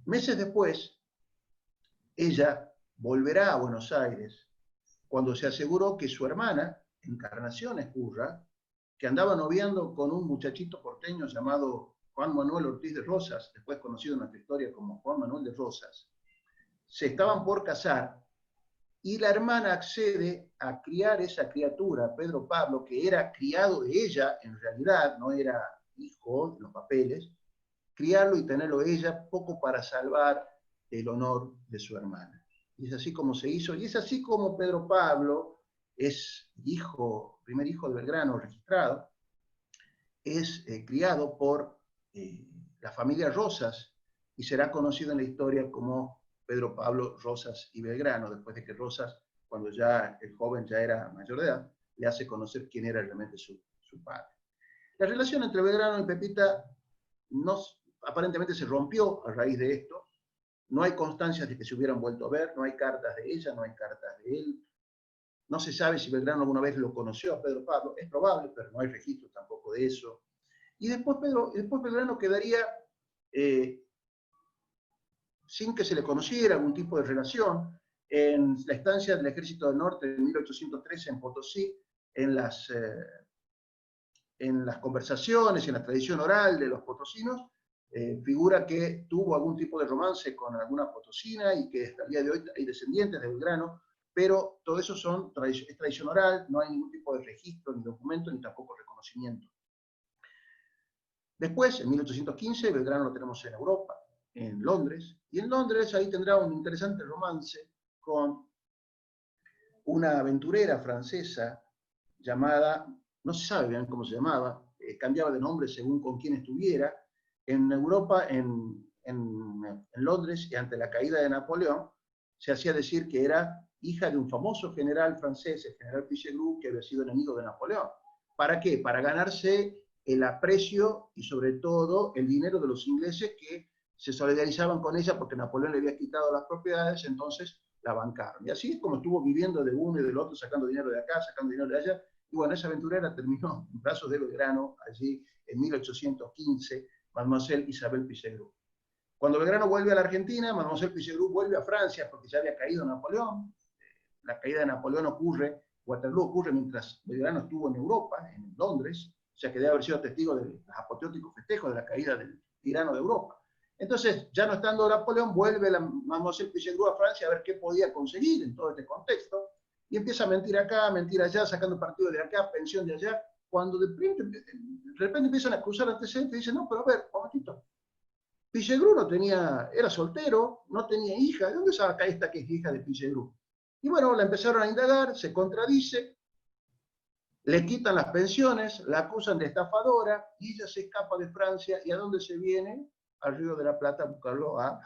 Meses después, ella volverá a Buenos Aires cuando se aseguró que su hermana, Encarnación Urra, que andaba noviando con un muchachito porteño llamado Juan Manuel Ortiz de Rosas, después conocido en nuestra historia como Juan Manuel de Rosas, se estaban por casar y la hermana accede a criar esa criatura, Pedro Pablo, que era criado de ella, en realidad no era hijo de los papeles, criarlo y tenerlo ella poco para salvar el honor de su hermana. Y es así como se hizo, y es así como Pedro Pablo es primer hijo de Belgrano registrado, es criado por la familia Rosas y será conocido en la historia como Pedro Pablo Rosas y Belgrano, después de que Rosas, cuando ya el joven ya era mayor de edad, le hace conocer quién era realmente su padre. La relación entre Belgrano y Pepita aparentemente se rompió a raíz de esto. No hay constancias de que se hubieran vuelto a ver, no hay cartas de ella, no hay cartas de él. No se sabe si Belgrano alguna vez lo conoció a Pedro Pablo, es probable, pero no hay registro tampoco de eso. Y después Belgrano quedaría sin que se le conociera algún tipo de relación en la estancia del Ejército del Norte de 1813 en Potosí, en las conversaciones, en la tradición oral de los potosinos, figura que tuvo algún tipo de romance con alguna potosina y que hasta el día de hoy hay descendientes de Belgrano, pero todo eso es tradición oral, no hay ningún tipo de registro, ni documento, ni tampoco reconocimiento. Después, en 1815, Belgrano lo tenemos en Europa, en Londres, y en Londres ahí tendrá un interesante romance con una aventurera francesa llamada, no se sabe bien cómo se llamaba, cambiaba de nombre según con quién estuviera. En Europa, en Londres, y ante la caída de Napoleón, se hacía decir que era hija de un famoso general francés, el general Pichegru, que había sido enemigo de Napoleón. ¿Para qué? Para ganarse el aprecio y sobre todo el dinero de los ingleses que se solidarizaban con ella porque Napoleón le había quitado las propiedades, entonces la bancaron. Y así es como estuvo viviendo de uno y del otro, sacando dinero de acá, sacando dinero de allá. Y bueno, esa aventurera terminó en brazos de Belgrano, allí en 1815, Mademoiselle Isabel Pichegru. Cuando Belgrano vuelve a la Argentina, Mademoiselle Pichegru vuelve a Francia porque ya había caído Napoleón. La caída de Napoleón ocurre, Waterloo ocurre mientras Belgrano estuvo en Europa, en Londres, o sea que debe haber sido testigo de los apoteóticos festejos de la caída del tirano de Europa. Entonces, ya no estando Napoleón, vuelve la Mademoiselle Pichegru a Francia a ver qué podía conseguir en todo este contexto, y empieza a mentir acá, mentir allá, sacando partido de acá, pensión de allá, cuando de repente empiezan a cruzar antecedentes y dicen, no, pero a ver, un momentito, Pichegru era soltero, no tenía hija, ¿de dónde saca esta que es hija de Pichegru? Y bueno, la empezaron a indagar, se contradice, le quitan las pensiones, la acusan de estafadora, y ella se escapa de Francia, ¿y a dónde se viene? Al Río de la Plata a buscarlo a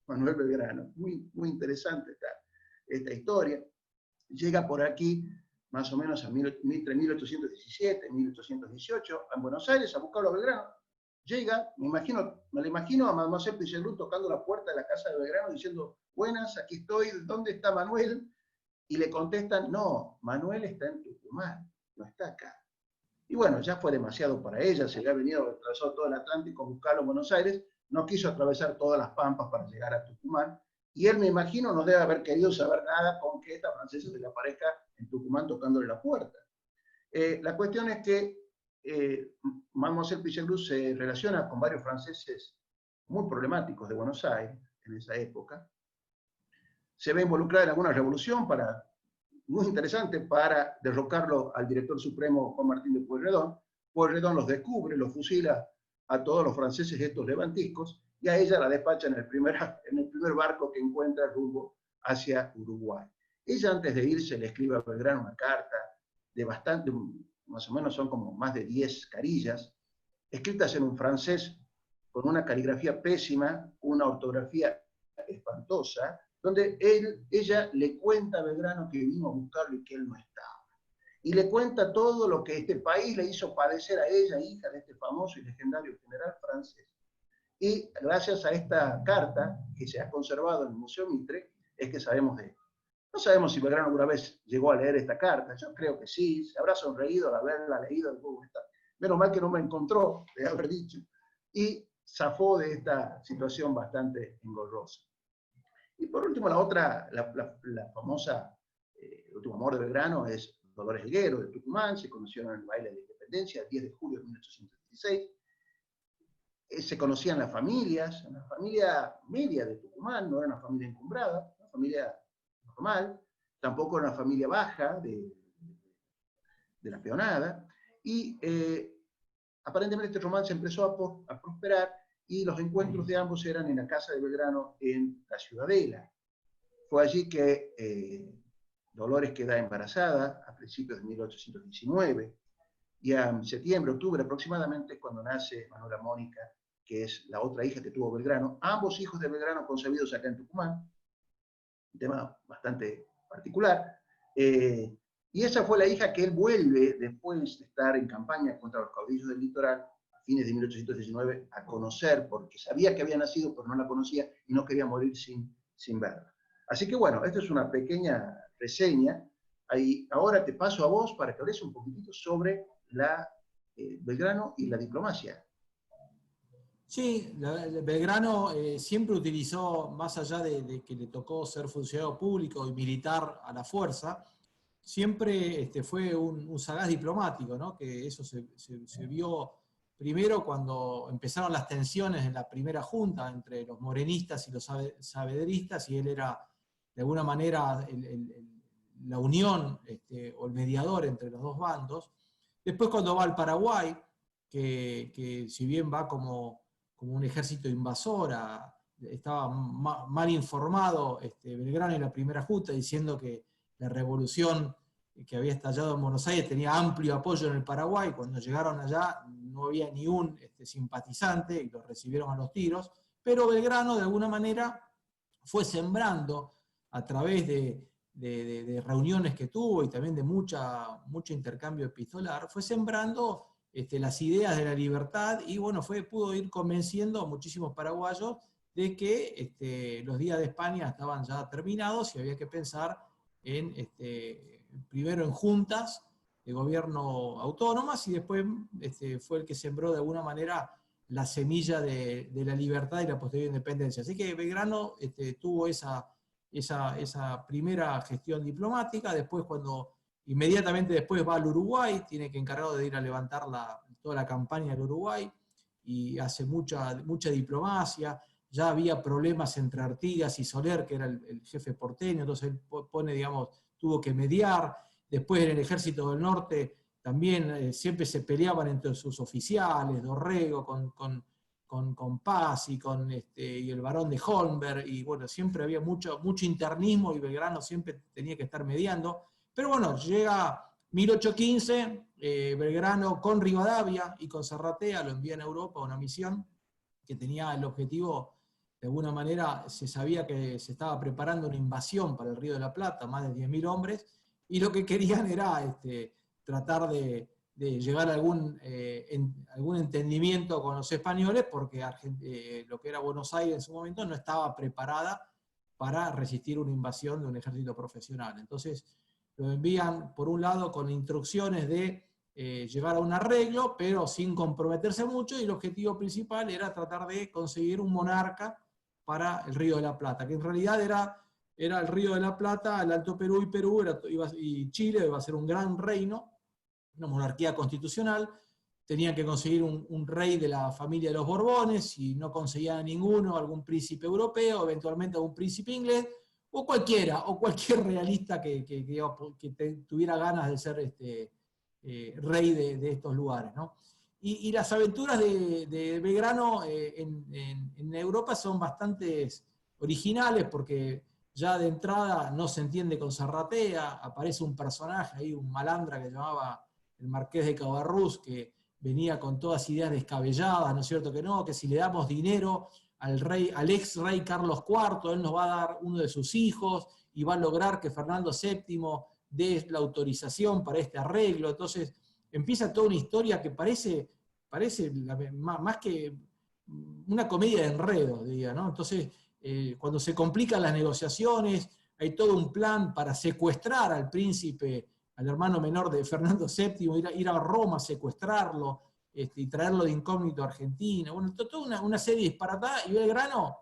Manuel Belgrano. Muy, muy interesante esta historia. Llega por aquí más o menos entre 1817 y 1818 a Buenos Aires a buscarlo a Belgrano. llega, me lo imagino a Mademoiselle Pichegru tocando la puerta de la casa de Belgrano diciendo, buenas, aquí estoy, ¿dónde está Manuel? Y le contestan, no, Manuel está en Tucumán, no está acá. Y bueno, ya fue demasiado para ella, se le ha venido, atravesado todo el Atlántico a buscarlo en Buenos Aires, no quiso atravesar todas las pampas para llegar a Tucumán, y él, me imagino, no debe haber querido saber nada con que esta francesa se le aparezca en Tucumán tocándole la puerta. La cuestión es que Mademoiselle Pichegru se relaciona con varios franceses muy problemáticos de Buenos Aires en esa época. Se ve involucrada en alguna revolución muy interesante para derrocarlo al director supremo Juan Martín de Pueyrredón. Pueyrredón los descubre, los fusila a todos los franceses estos levantiscos y a ella la despacha en el primer barco que encuentra rumbo hacia Uruguay. Ella antes de irse le escribe a Belgrano una carta de bastante, más o menos son como más de 10 carillas, escritas en un francés con una caligrafía pésima, una ortografía espantosa, donde ella le cuenta a Belgrano que vino a buscarlo y que él no estaba. Y le cuenta todo lo que este país le hizo padecer a ella, hija de este famoso y legendario general francés. Y gracias a esta carta, que se ha conservado en el Museo Mitre, es que sabemos de esto. No sabemos si Belgrano alguna vez llegó a leer esta carta, yo creo que sí, se habrá sonreído al haberla leído, menos mal que no me encontró, de haber dicho, y zafó de esta situación bastante engorrosa. Y por último, la famosa, el último amor de Belgrano es Dolores Helguero, de Tucumán, se conocieron en el baile de la Independencia, el 10 de julio de 1816. Se conocían las familias, una familia media de Tucumán, no era una familia encumbrada, una familia normal, tampoco era una familia baja de la peonada, y aparentemente este romance empezó a prosperar y los encuentros de ambos eran en la casa de Belgrano en la Ciudadela. Fue allí que Dolores queda embarazada a principios de 1819 y en septiembre, octubre aproximadamente, cuando nace Manuela Mónica, que es la otra hija que tuvo Belgrano, ambos hijos de Belgrano concebidos acá en Tucumán, un tema bastante particular, y esa fue la hija que él vuelve, después de estar en campaña contra los caudillos del litoral, a fines de 1819, a conocer, porque sabía que había nacido, pero no la conocía, y no quería morir sin verla. Así que bueno, esta es una pequeña reseña. Ahora te paso a vos para que hables un poquitito sobre Belgrano y la diplomacia. Sí, Belgrano siempre utilizó, más allá de que le tocó ser funcionario público y militar a la fuerza, siempre fue un sagaz diplomático, ¿no? Que eso se vio primero cuando empezaron las tensiones en la primera junta entre los morenistas y los saavedristas, y él era de alguna manera la unión o el mediador entre los dos bandos. Después cuando va al Paraguay, que si bien va como un ejército invasor, estaba mal informado Belgrano en la primera junta, diciendo que la revolución que había estallado en Buenos Aires tenía amplio apoyo en el Paraguay. Cuando llegaron allá no había ni un simpatizante y los recibieron a los tiros, pero Belgrano de alguna manera fue sembrando a través de reuniones que tuvo y también de mucho intercambio epistolar, fue sembrando las ideas de la libertad y bueno, pudo ir convenciendo a muchísimos paraguayos de que los días de España estaban ya terminados y había que pensar primero en juntas de gobierno autónomas y después fue el que sembró de alguna manera la semilla de la libertad y la posterior independencia. Así que Belgrano tuvo esa primera gestión diplomática. Después, inmediatamente después va al Uruguay, tiene que encargado de ir a levantar toda la campaña del Uruguay y hace mucha diplomacia. Ya había problemas entre Artigas y Soler, que era el jefe porteño, entonces él tuvo que mediar. Después en el Ejército del Norte también siempre se peleaban entre sus oficiales, Dorrego con Paz y y el barón de Holmberg, y bueno, siempre había mucho internismo y Belgrano siempre tenía que estar mediando. Pero bueno, llega 1815, Belgrano con Rivadavia y con Serratea lo envían a Europa a una misión que tenía el objetivo, de alguna manera, se sabía que se estaba preparando una invasión para el Río de la Plata, más de 10.000 hombres, y lo que querían era tratar de llegar a algún entendimiento con los españoles, porque lo que era Buenos Aires en su momento no estaba preparada para resistir una invasión de un ejército profesional. Entonces lo envían, por un lado, con instrucciones de llegar a un arreglo, pero sin comprometerse mucho, y el objetivo principal era tratar de conseguir un monarca para el Río de la Plata, que en realidad era el Río de la Plata, el Alto Perú y Perú, y Chile iba a ser un gran reino, una monarquía constitucional. Tenían que conseguir un rey de la familia de los Borbones, si no conseguían ninguno, algún príncipe europeo, eventualmente algún príncipe inglés, o cualquier realista que tuviera ganas de ser rey de estos lugares, ¿no? Y las aventuras de Belgrano en Europa son bastante originales, porque ya de entrada no se entiende con Zarratea, aparece un personaje ahí, un malandra que llamaba el Marqués de Cabarrús, que venía con todas ideas descabelladas, ¿no es cierto que no? Que si le damos dinero al ex rey Carlos IV, él nos va a dar uno de sus hijos y va a lograr que Fernando VII dé la autorización para este arreglo. Entonces empieza toda una historia que parece más que una comedia de enredos, diría, ¿no? Entonces, cuando se complican las negociaciones, hay todo un plan para secuestrar al príncipe, al hermano menor de Fernando VII, ir a Roma, secuestrarlo, y traerlo de incógnito a Argentina. Bueno, toda una serie disparatada, y Belgrano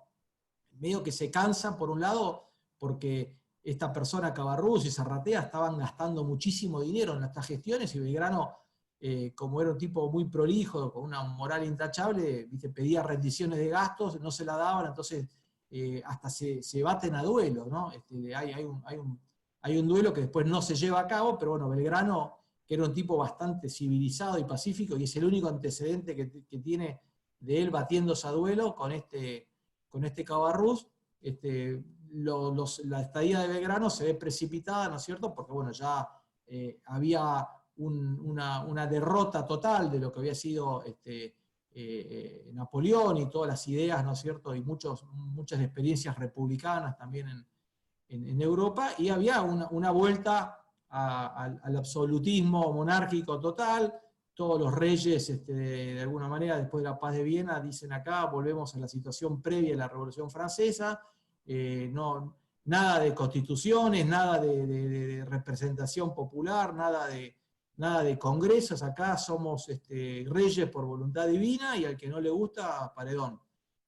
medio que se cansa, por un lado, porque esta persona, Cabarrús y Zarratea, estaban gastando muchísimo dinero en estas gestiones, y Belgrano, como era un tipo muy prolijo, con una moral intachable, ¿viste? Pedía rendiciones de gastos, no se la daban, entonces hasta se baten a duelo, ¿no? Hay un duelo que después no se lleva a cabo, pero bueno, Belgrano, que era un tipo bastante civilizado y pacífico, y es el único antecedente que tiene de él batiéndose a duelo con este Cabarrús, la estadía de Belgrano se ve precipitada, ¿no es cierto? Porque bueno, ya había una derrota total de lo que había sido Napoleón y todas las ideas, ¿no es cierto? Y muchas experiencias republicanas también en Europa, y había una vuelta al absolutismo monárquico total. Todos los reyes, de alguna manera, después de la paz de Viena, dicen acá, volvemos a la situación previa a la Revolución Francesa, nada de constituciones, nada de representación popular, nada de congresos, acá somos reyes por voluntad divina, y al que no le gusta, paredón.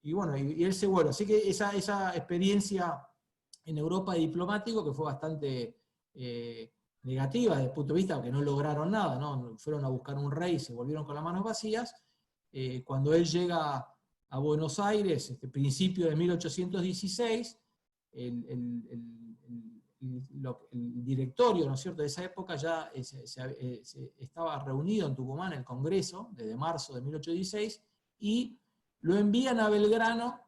Y bueno, y él se vuelve. Así que esa experiencia en Europa diplomático, que fue bastante negativa desde el punto de vista que no lograron nada, ¿no? Fueron a buscar un rey y se volvieron con las manos vacías. Cuando él llega a Buenos Aires, principio de 1816, el directorio, ¿no es cierto?, de esa época ya estaba reunido en Tucumán, el Congreso, desde marzo de 1816, y lo envían a Belgrano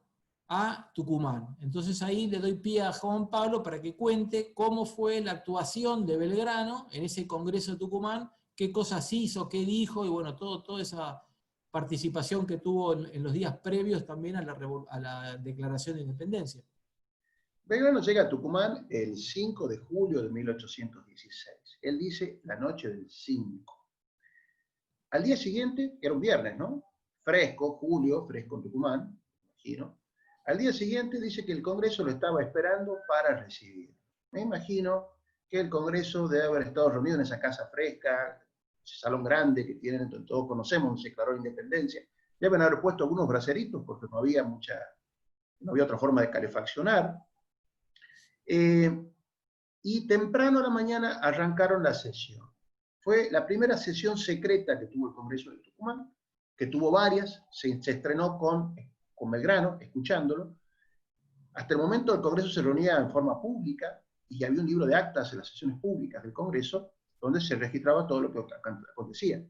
a Tucumán. Entonces ahí le doy pie a Juan Pablo para que cuente cómo fue la actuación de Belgrano en ese Congreso de Tucumán, qué cosas hizo, qué dijo, y bueno, toda esa participación que tuvo en los días previos también a la Declaración de Independencia. Belgrano llega a Tucumán el 5 de julio de 1816. Él dice la noche del 5. Al día siguiente, era un viernes, ¿no? Fresco, julio, fresco en Tucumán, imagino. Al día siguiente dice que el Congreso lo estaba esperando para recibir. Me imagino que el Congreso debe haber estado reunido en esa casa fresca, ese salón grande que tienen, todos conocemos, donde se declaró la independencia. Deben haber puesto algunos braseritos porque no había otra forma de calefaccionar. Y temprano a la mañana arrancaron la sesión. Fue la primera sesión secreta que tuvo el Congreso de Tucumán, que tuvo varias, se estrenó con Belgrano, escuchándolo. Hasta el momento el Congreso se reunía en forma pública, y había un libro de actas en las sesiones públicas del Congreso, donde se registraba todo lo que acontecía.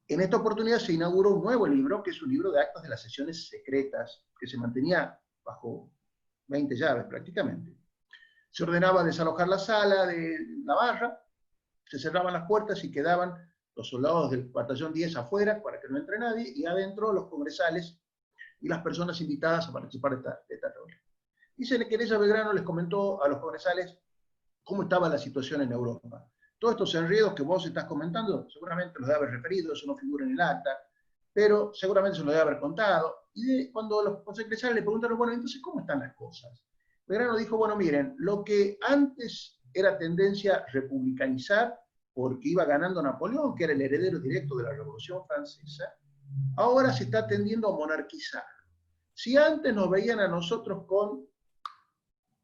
En esta oportunidad se inauguró un nuevo libro, que es un libro de actas de las sesiones secretas, que se mantenía bajo 20 llaves prácticamente. Se ordenaba desalojar la sala de la barra, se cerraban las puertas y quedaban los soldados del batallón 10 afuera para que no entre nadie, y adentro los congresales y las personas invitadas a participar de esta reunión. Dice que en ella Belgrano les comentó a los congresales cómo estaba la situación en Europa. Todos estos enredos que vos estás comentando, seguramente los debe haber referido, eso no figura en el acta, pero seguramente se lo debe haber contado. Y cuando los consecretarios le preguntaron, bueno, entonces, ¿cómo están las cosas? Belgrano dijo, bueno, miren, lo que antes era tendencia a republicanizar, porque iba ganando Napoleón, que era el heredero directo de la Revolución Francesa, ahora se está tendiendo a monarquizar. Si antes nos veían a nosotros con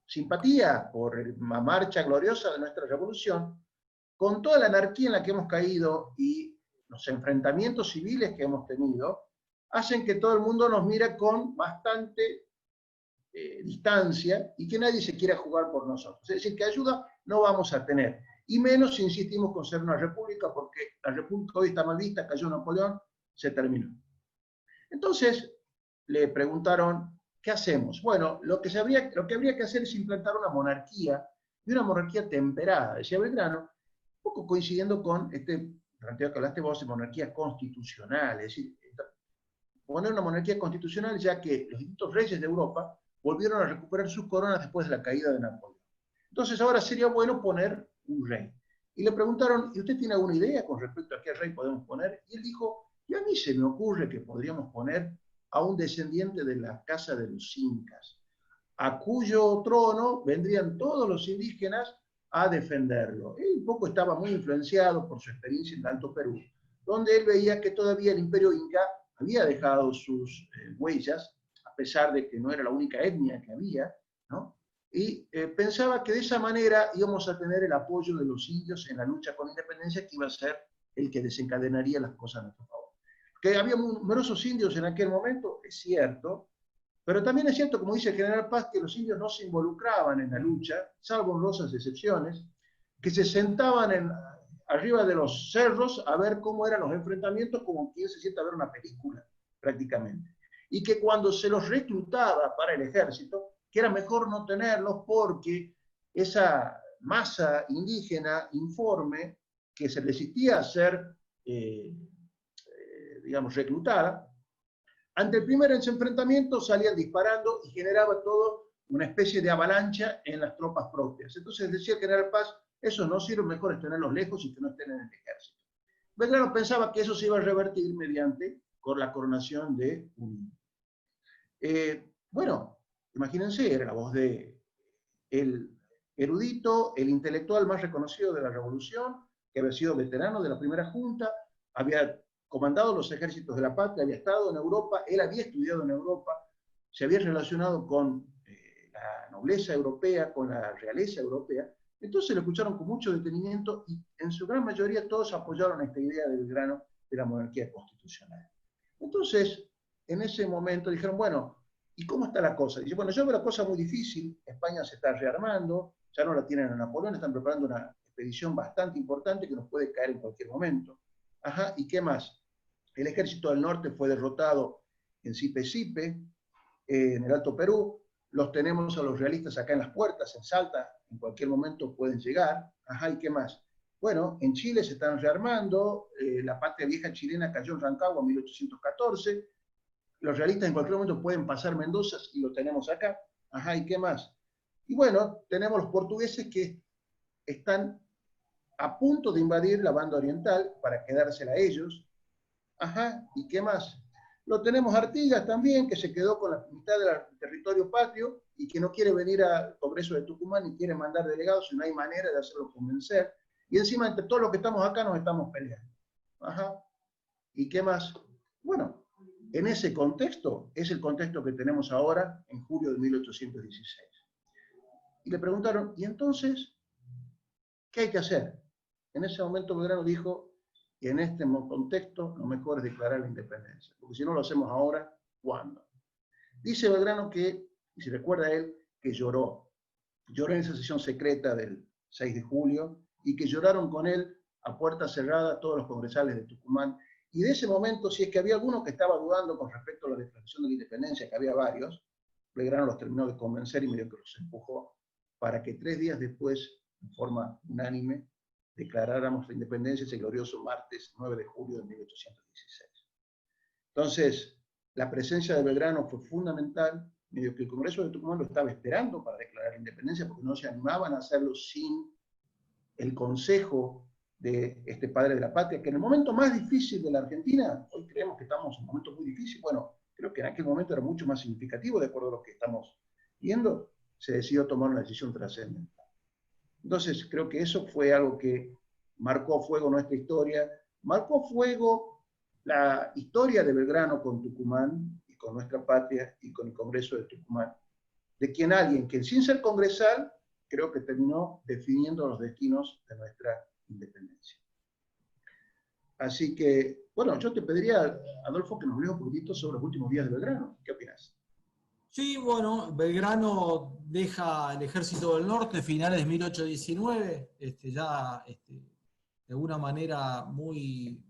simpatía por la marcha gloriosa de nuestra revolución, con toda la anarquía en la que hemos caído y los enfrentamientos civiles que hemos tenido, hacen que todo el mundo nos mire con bastante distancia y que nadie se quiera jugar por nosotros. Es decir, que ayuda no vamos a tener. Y menos si insistimos con ser una república, porque la república hoy está mal vista, cayó Napoleón, se terminó. Entonces le preguntaron, ¿qué hacemos? Bueno, lo que habría que hacer es implantar una monarquía, y una monarquía temperada, decía Belgrano, un poco coincidiendo con este planteo que hablaste vos de monarquía constitucional, es decir, poner una monarquía constitucional ya que los distintos reyes de Europa volvieron a recuperar sus coronas después de la caída de Napoleón. Entonces ahora sería bueno poner un rey. Y le preguntaron, ¿y usted tiene alguna idea con respecto a qué rey podemos poner? Y él dijo, y a mí se me ocurre que podríamos poner a un descendiente de la casa de los incas, a cuyo trono vendrían todos los indígenas a defenderlo. Él un poco estaba muy influenciado por su experiencia en el Alto Perú, donde él veía que todavía el imperio inca había dejado sus huellas, a pesar de que no era la única etnia que había, ¿no? Y pensaba que de esa manera íbamos a tener el apoyo de los indios en la lucha con la independencia, que iba a ser el que desencadenaría las cosas a nuestro favor. Que había numerosos indios en aquel momento, es cierto, pero también es cierto, como dice el general Paz, que los indios no se involucraban en la lucha, salvo honrosas excepciones, que se sentaban arriba de los cerros a ver cómo eran los enfrentamientos, como quien se sienta a ver una película, prácticamente. Y que cuando se los reclutaba para el ejército, que era mejor no tenerlos porque esa masa indígena informe que se resistía a ser, digamos, reclutada, ante el primer enfrentamiento salían disparando y generaba todo una especie de avalancha en las tropas propias. Entonces decía el general Paz, eso no sirve, mejor es tenerlos lejos y que no estén en el ejército. Belgrano pensaba que eso se iba a revertir mediante con la coronación de un bueno, imagínense, era la voz de el erudito, el intelectual más reconocido de la revolución, que había sido veterano de la primera junta, había comandado los ejércitos de la patria, había estado en Europa, él había estudiado en Europa, se había relacionado con la nobleza europea, con la realeza europea, entonces lo escucharon con mucho detenimiento y en su gran mayoría todos apoyaron esta idea de Belgrano de la monarquía constitucional. Entonces, en ese momento dijeron, bueno, ¿y cómo está la cosa? Dice, bueno, yo veo la cosa muy difícil, España se está rearmando, ya no la tienen a Napoleón, están preparando una expedición bastante importante que nos puede caer en cualquier momento. Ajá, ¿y qué más? El ejército del norte fue derrotado en Sipe-Sipe, en el Alto Perú, los tenemos a los realistas acá en las puertas, en Salta, en cualquier momento pueden llegar. Ajá, ¿y qué más? Bueno, en Chile se están rearmando, la patria vieja chilena cayó en Rancagua en 1814, los realistas en cualquier momento pueden pasar Mendoza y lo tenemos acá. Ajá, ¿y qué más? Y bueno, tenemos los portugueses que están a punto de invadir la banda oriental para quedársela a ellos. Ajá, ¿y qué más? Lo tenemos Artigas también, que se quedó con la mitad del territorio patrio y que no quiere venir al Congreso de Tucumán y quiere mandar delegados y no hay manera de hacerlo convencer. Y encima, entre todos los que estamos acá, nos estamos peleando. Ajá, ¿y qué más? Bueno, en ese contexto, es el contexto que tenemos ahora, en julio de 1816. Y le preguntaron, ¿y entonces qué hay que hacer? En ese momento Belgrano dijo, y en este contexto lo mejor es declarar la independencia, porque si no lo hacemos ahora, ¿cuándo? Dice Belgrano que, y si recuerda él, que lloró en esa sesión secreta del 6 de julio, y que lloraron con él a puerta cerrada todos los congresales de Tucumán. Y de ese momento, si es que había alguno que estaba dudando con respecto a la declaración de la independencia, que había varios, Belgrano los terminó de convencer y medio que los empujó para que 3 días después, en forma unánime, declaráramos la independencia ese glorioso martes 9 de julio de 1816. Entonces, la presencia de Belgrano fue fundamental, medio que el Congreso de Tucumán lo estaba esperando para declarar la independencia, porque no se animaban a hacerlo sin el consejo de este padre de la patria, que en el momento más difícil de la Argentina, hoy creemos que estamos en un momento muy difícil, bueno, creo que en aquel momento era mucho más significativo, de acuerdo a lo que estamos viendo, se decidió tomar una decisión trascendental. Entonces, creo que eso fue algo que marcó fuego nuestra historia, marcó fuego la historia de Belgrano con Tucumán y con nuestra patria y con el Congreso de Tucumán, de quien alguien que sin ser congresal, creo que terminó definiendo los destinos de nuestra independencia. Así que, bueno, yo te pediría, Adolfo, que nos hables un poquito sobre los últimos días de Belgrano. ¿Qué opinas? Sí, bueno, Belgrano deja el Ejército del Norte a finales de 1819, de alguna manera muy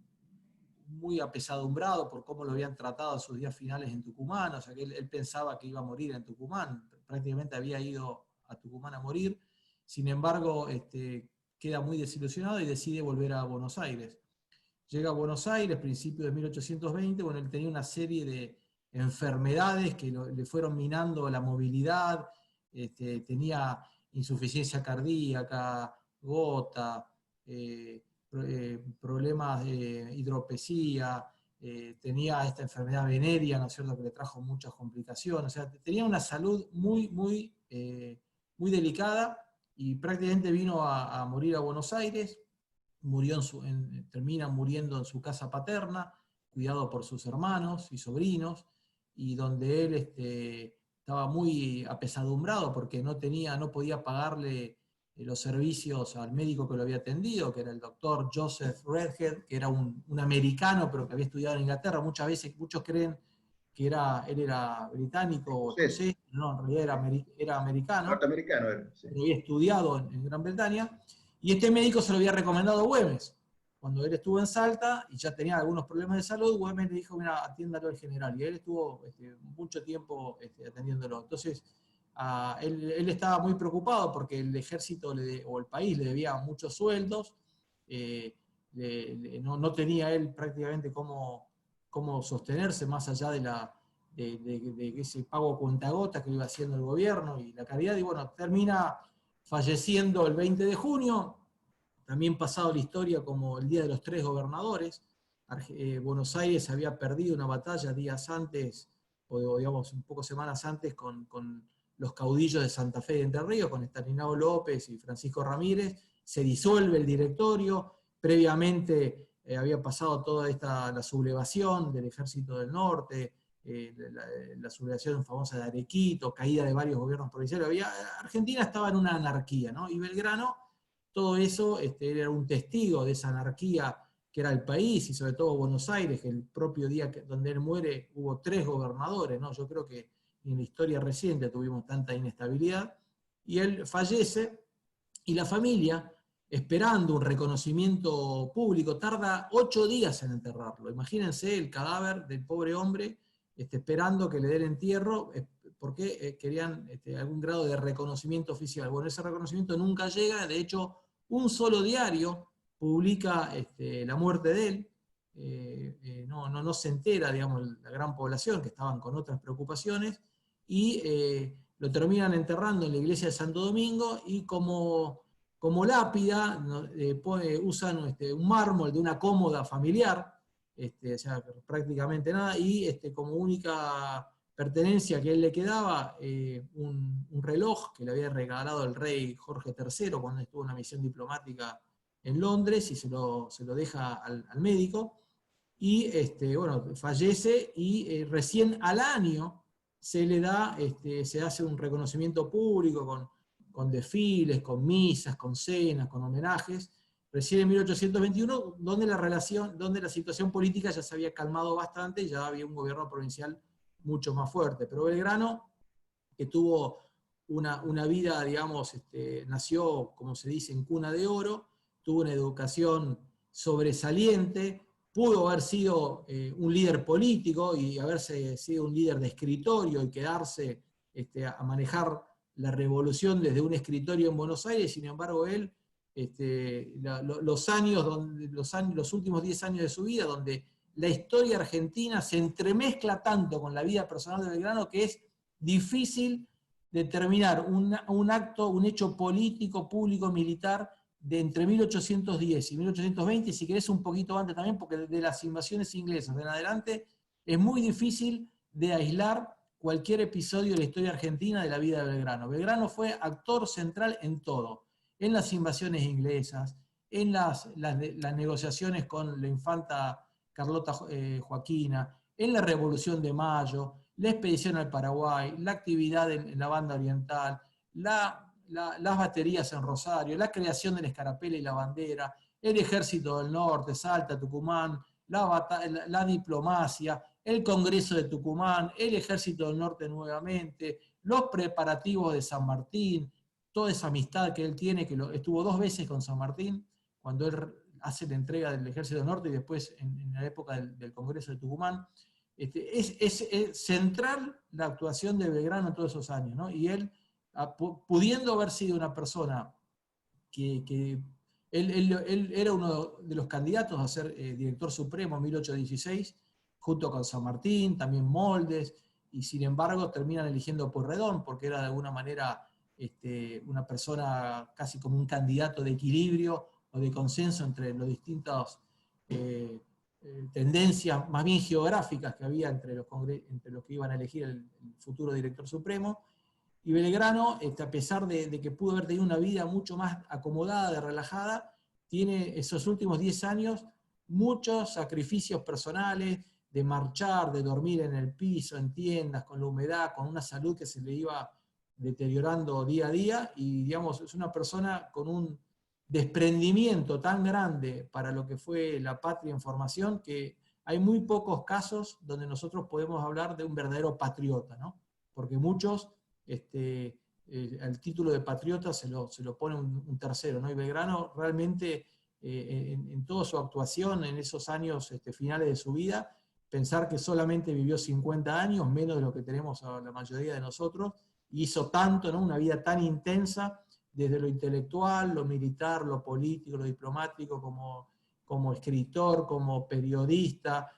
apesadumbrado por cómo lo habían tratado en sus días finales en Tucumán, o sea que él pensaba que iba a morir en Tucumán, prácticamente había ido a Tucumán a morir, sin embargo queda muy desilusionado y decide volver a Buenos Aires. Llega a Buenos Aires, principios de 1820, bueno, él tenía una serie de enfermedades que le fueron minando la movilidad, tenía insuficiencia cardíaca, gota, problemas de hidropesía, tenía esta enfermedad venérea, ¿no es cierto?, que le trajo muchas complicaciones, o sea, tenía una salud muy delicada y prácticamente vino a morir a Buenos Aires, termina muriendo en su casa paterna, cuidado por sus hermanos y sobrinos, y donde él estaba muy apesadumbrado porque no podía pagarle los servicios al médico que lo había atendido, que era el doctor Joseph Redhead, que era un americano, pero que había estudiado en Inglaterra. Muchos creen que él era británico o escocés, no, en realidad era americano, norteamericano era, sí. Pero había estudiado en Gran Bretaña, y este médico se lo había recomendado Güemes. Cuando él estuvo en Salta y ya tenía algunos problemas de salud, Güemes le dijo, mira, atiéndalo al general, y él estuvo mucho tiempo atendiéndolo. Entonces, él estaba muy preocupado porque el ejército o el país le debía muchos sueldos, no tenía él prácticamente cómo sostenerse más allá de ese pago cuentagotas que iba haciendo el gobierno y la caridad, y bueno, termina falleciendo el 20 de junio, también pasado la historia como el Día de los Tres Gobernadores. Buenos Aires había perdido una batalla días antes, o digamos un poco semanas antes, con los caudillos de Santa Fe de Entre Ríos, con Estanislao López y Francisco Ramírez. Se disuelve el directorio, previamente había pasado toda la sublevación del Ejército del Norte, la sublevación famosa de Arequito, caída de varios gobiernos provinciales. Argentina estaba en una anarquía, ¿no? Y Belgrano, todo eso, era un testigo de esa anarquía que era el país, y sobre todo Buenos Aires, que el propio día donde él muere hubo 3 gobernadores, ¿no? Yo creo que en la historia reciente tuvimos tanta inestabilidad, y él fallece, y la familia, esperando un reconocimiento público, tarda 8 días en enterrarlo. Imagínense el cadáver del pobre hombre, esperando que le den entierro, porque querían algún grado de reconocimiento oficial. Bueno, ese reconocimiento nunca llega, de hecho, un solo diario publica la muerte de él, no se entera, digamos, la gran población, que estaban con otras preocupaciones, y lo terminan enterrando en la iglesia de Santo Domingo, y como lápida usan un mármol de una cómoda familiar, o sea, prácticamente nada, y como única pertenencia que a él le quedaba, un reloj que le había regalado el rey Jorge III cuando estuvo en una misión diplomática en Londres, y se lo deja al médico, y bueno, fallece, y recién al año se le da, se hace un reconocimiento público con desfiles, con misas, con cenas, con homenajes, recién en 1821, donde la situación política ya se había calmado bastante y ya había un gobierno provincial mucho más fuerte. Pero Belgrano, que tuvo una vida, digamos, nació, como se dice, en cuna de oro, tuvo una educación sobresaliente, pudo haber sido un líder político y haberse sido un líder de escritorio y quedarse a manejar la revolución desde un escritorio en Buenos Aires. Sin embargo, él, los últimos 10 años de su vida, donde la historia argentina se entremezcla tanto con la vida personal de Belgrano, que es difícil determinar un hecho político, público, militar de entre 1810 y 1820, y si querés un poquito antes también, porque de las invasiones inglesas en adelante es muy difícil de aislar cualquier episodio de la historia argentina de la vida de Belgrano. Belgrano fue actor central en todo, en las invasiones inglesas, en las negociaciones con la infanta Carlota Joaquina, en la Revolución de Mayo, la expedición al Paraguay, la actividad en la banda oriental, las baterías en Rosario, la creación de la escarapela y la bandera, el ejército del norte, Salta, Tucumán, la diplomacia, el Congreso de Tucumán, el ejército del norte nuevamente, los preparativos de San Martín, toda esa amistad que él tiene, que estuvo 2 veces con San Martín, cuando él hace la entrega del ejército del norte y después en la época del Congreso de Tucumán. Es central la actuación de Belgrano en todos esos años, ¿no? Y él, pudiendo haber sido una persona que él era uno de los candidatos a ser director supremo en 1816, junto con San Martín, también Moldes, y sin embargo terminan eligiendo Pueyrredón, porque era de alguna manera una persona casi como un candidato de equilibrio o de consenso entre los distintos tendencias más bien geográficas que había entre los que iban a elegir el futuro director supremo. Y Belgrano, a pesar de que pudo haber tenido una vida mucho más acomodada, relajada, tiene esos últimos 10 años muchos sacrificios personales, de marchar, de dormir en el piso, en tiendas, con la humedad, con una salud que se le iba deteriorando día a día, y digamos, es una persona con un desprendimiento tan grande para lo que fue la patria en formación, que hay muy pocos casos donde nosotros podemos hablar de un verdadero patriota, ¿no? Porque muchos al título de patriota se lo pone un tercero, ¿no? Y Belgrano realmente en toda su actuación en esos años finales de su vida, pensar que solamente vivió 50 años, menos de lo que tenemos a la mayoría de nosotros, y hizo tanto, ¿no? Una vida tan intensa, desde lo intelectual, lo militar, lo político, lo diplomático, como escritor, como periodista,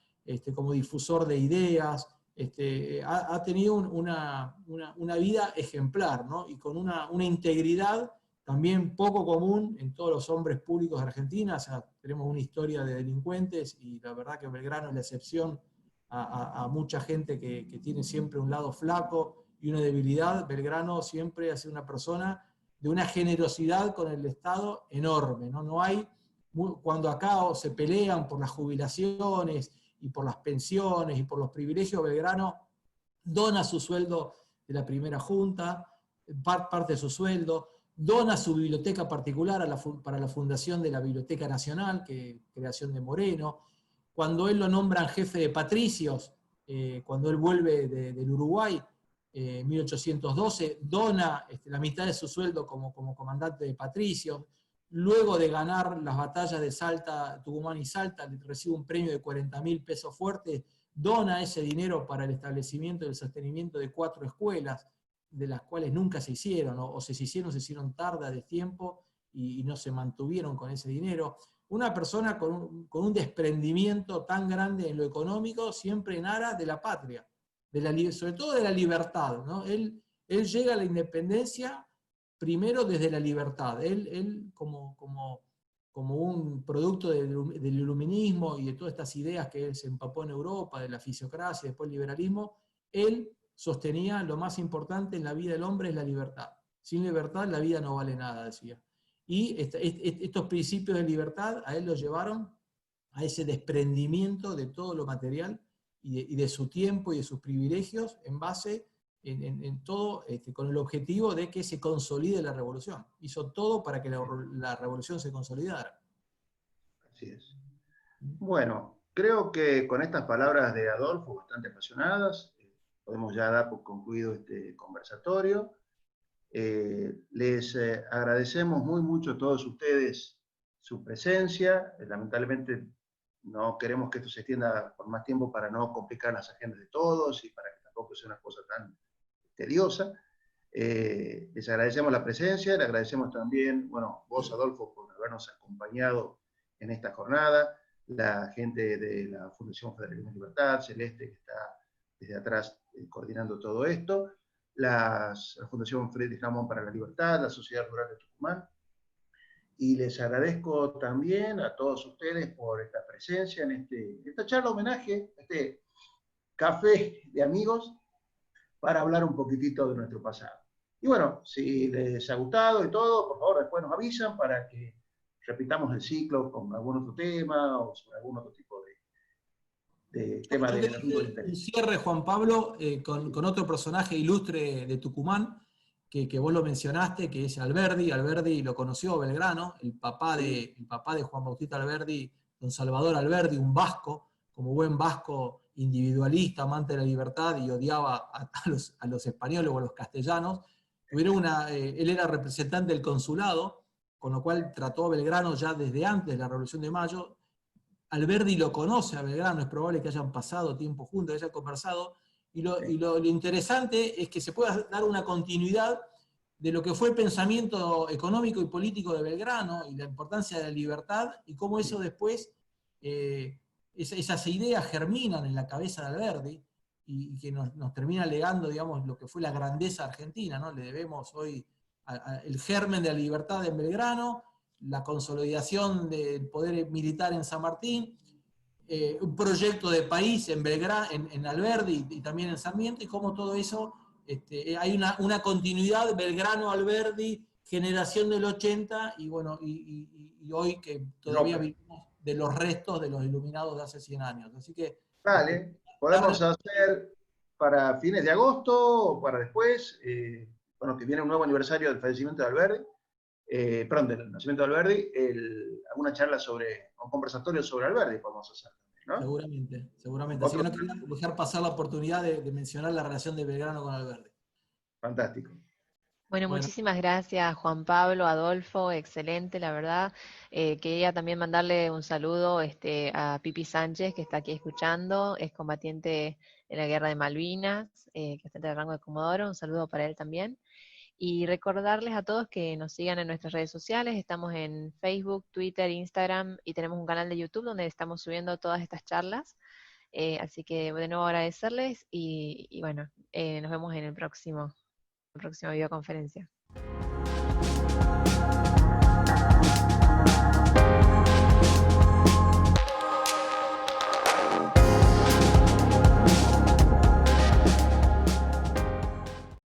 como difusor de ideas. Ha tenido una vida ejemplar, ¿no? Y con una integridad también poco común en todos los hombres públicos de Argentina. O sea, tenemos una historia de delincuentes y la verdad que Belgrano es la excepción a mucha gente que tiene siempre un lado flaco y una debilidad. Belgrano siempre ha sido una persona de una generosidad con el Estado enorme, ¿no? No hay, cuando acá se pelean por las jubilaciones y por las pensiones y por los privilegios, Belgrano dona su sueldo de la primera junta, parte de su sueldo, dona su biblioteca particular para la fundación de la Biblioteca Nacional, creación de Moreno. Cuando él lo nombran jefe de patricios, cuando él vuelve del Uruguay, 1812, dona la mitad de su sueldo como comandante de patricios. Luego de ganar las batallas de Salta, Tucumán y Salta, recibe un premio de 40.000 pesos fuertes, dona ese dinero para el establecimiento y el sostenimiento de 4 escuelas, de las cuales nunca se hicieron, o se hicieron tarde de tiempo y no se mantuvieron con ese dinero. Una persona con un desprendimiento tan grande en lo económico, siempre en aras de la patria, sobre todo de la libertad, ¿no? Él llega a la independencia primero desde la libertad. Él como un producto del iluminismo y de todas estas ideas que él se empapó en Europa, de la fisiocracia, después el liberalismo, él sostenía lo más importante en la vida del hombre es la libertad. Sin libertad la vida no vale nada, decía. Y estos principios de libertad a él lo llevaron a ese desprendimiento de todo lo material y de su tiempo y de sus privilegios en base en todo con el objetivo de que se consolide la revolución. Hizo todo para que la revolución se consolidara. Así es. Bueno, creo que con estas palabras de Adolfo, bastante apasionadas, podemos ya dar por concluido este conversatorio. Les agradecemos mucho a todos ustedes su presencia. Lamentablemente no queremos que esto se extienda por más tiempo para no complicar las agendas de todos y para que tampoco sea una cosa tan tediosa. Les agradecemos la presencia, le agradecemos también, bueno, vos, Adolfo, por habernos acompañado en esta jornada, la gente de la Fundación Federalismo y Libertad, Celeste, que está desde atrás coordinando todo esto, la Fundación Friedrich Naumann para la Libertad, la Sociedad Rural de Tucumán, y les agradezco también a todos ustedes por esta presencia en esta charla homenaje, este café de amigos, para hablar un poquitito de nuestro pasado. Y bueno, si les ha gustado y todo, por favor, después nos avisan para que repitamos el ciclo con algún otro tema o sobre algún otro tipo de tema Yo de quería amigo de hacer un interés. cierre, Juan Pablo, con otro personaje ilustre de Tucumán, que vos lo mencionaste, que es Alberdi. Alberdi lo conoció Belgrano, el papá de Juan Bautista Alberdi, don Salvador Alberdi, un vasco, como buen vasco individualista, amante de la libertad y odiaba a los españoles o a los castellanos. Él era representante del consulado, con lo cual trató a Belgrano ya desde antes de la Revolución de Mayo. Alberdi lo conoce a Belgrano, es probable que hayan pasado tiempo juntos, que hayan conversado, lo interesante es que se pueda dar una continuidad de lo que fue el pensamiento económico y político de Belgrano y la importancia de la libertad y cómo eso después, esas ideas germinan en la cabeza de Alberdi y que nos termina legando, digamos, lo que fue la grandeza argentina, ¿no? Le debemos hoy el germen de la libertad en Belgrano, la consolidación del poder militar en San Martín, un proyecto de país en Belgrano, en Alberdi y también en Sarmiento, y cómo todo eso, hay una continuidad, Belgrano-Alberdi, generación del 80, y bueno, y hoy que todavía vivimos de los restos de los iluminados de hace 100 años. Así que... Vale, podemos hacer para fines de agosto o para después, bueno, que viene un nuevo aniversario del fallecimiento de Alberdi, perdón, del nacimiento de Alberdi, alguna charla sobre, un conversatorio sobre Alberdi podemos hacer también, ¿no? Seguramente, seguramente. Así Otro que no quería dejar pasar la oportunidad de mencionar la relación de Belgrano con Alberdi. fantástico. Bueno, Bueno, muchísimas gracias Juan Pablo, Adolfo, excelente, la verdad. Quería también mandarle un saludo a Pipi Sánchez, que está aquí escuchando, es combatiente en la Guerra de Malvinas, que está en el rango de Comodoro, un saludo para él también. Y recordarles a todos que nos sigan en nuestras redes sociales, estamos en Facebook, Twitter, Instagram y tenemos un canal de YouTube donde estamos subiendo todas estas charlas. Así que de nuevo agradecerles y bueno, nos vemos en el próximo videoconferencia.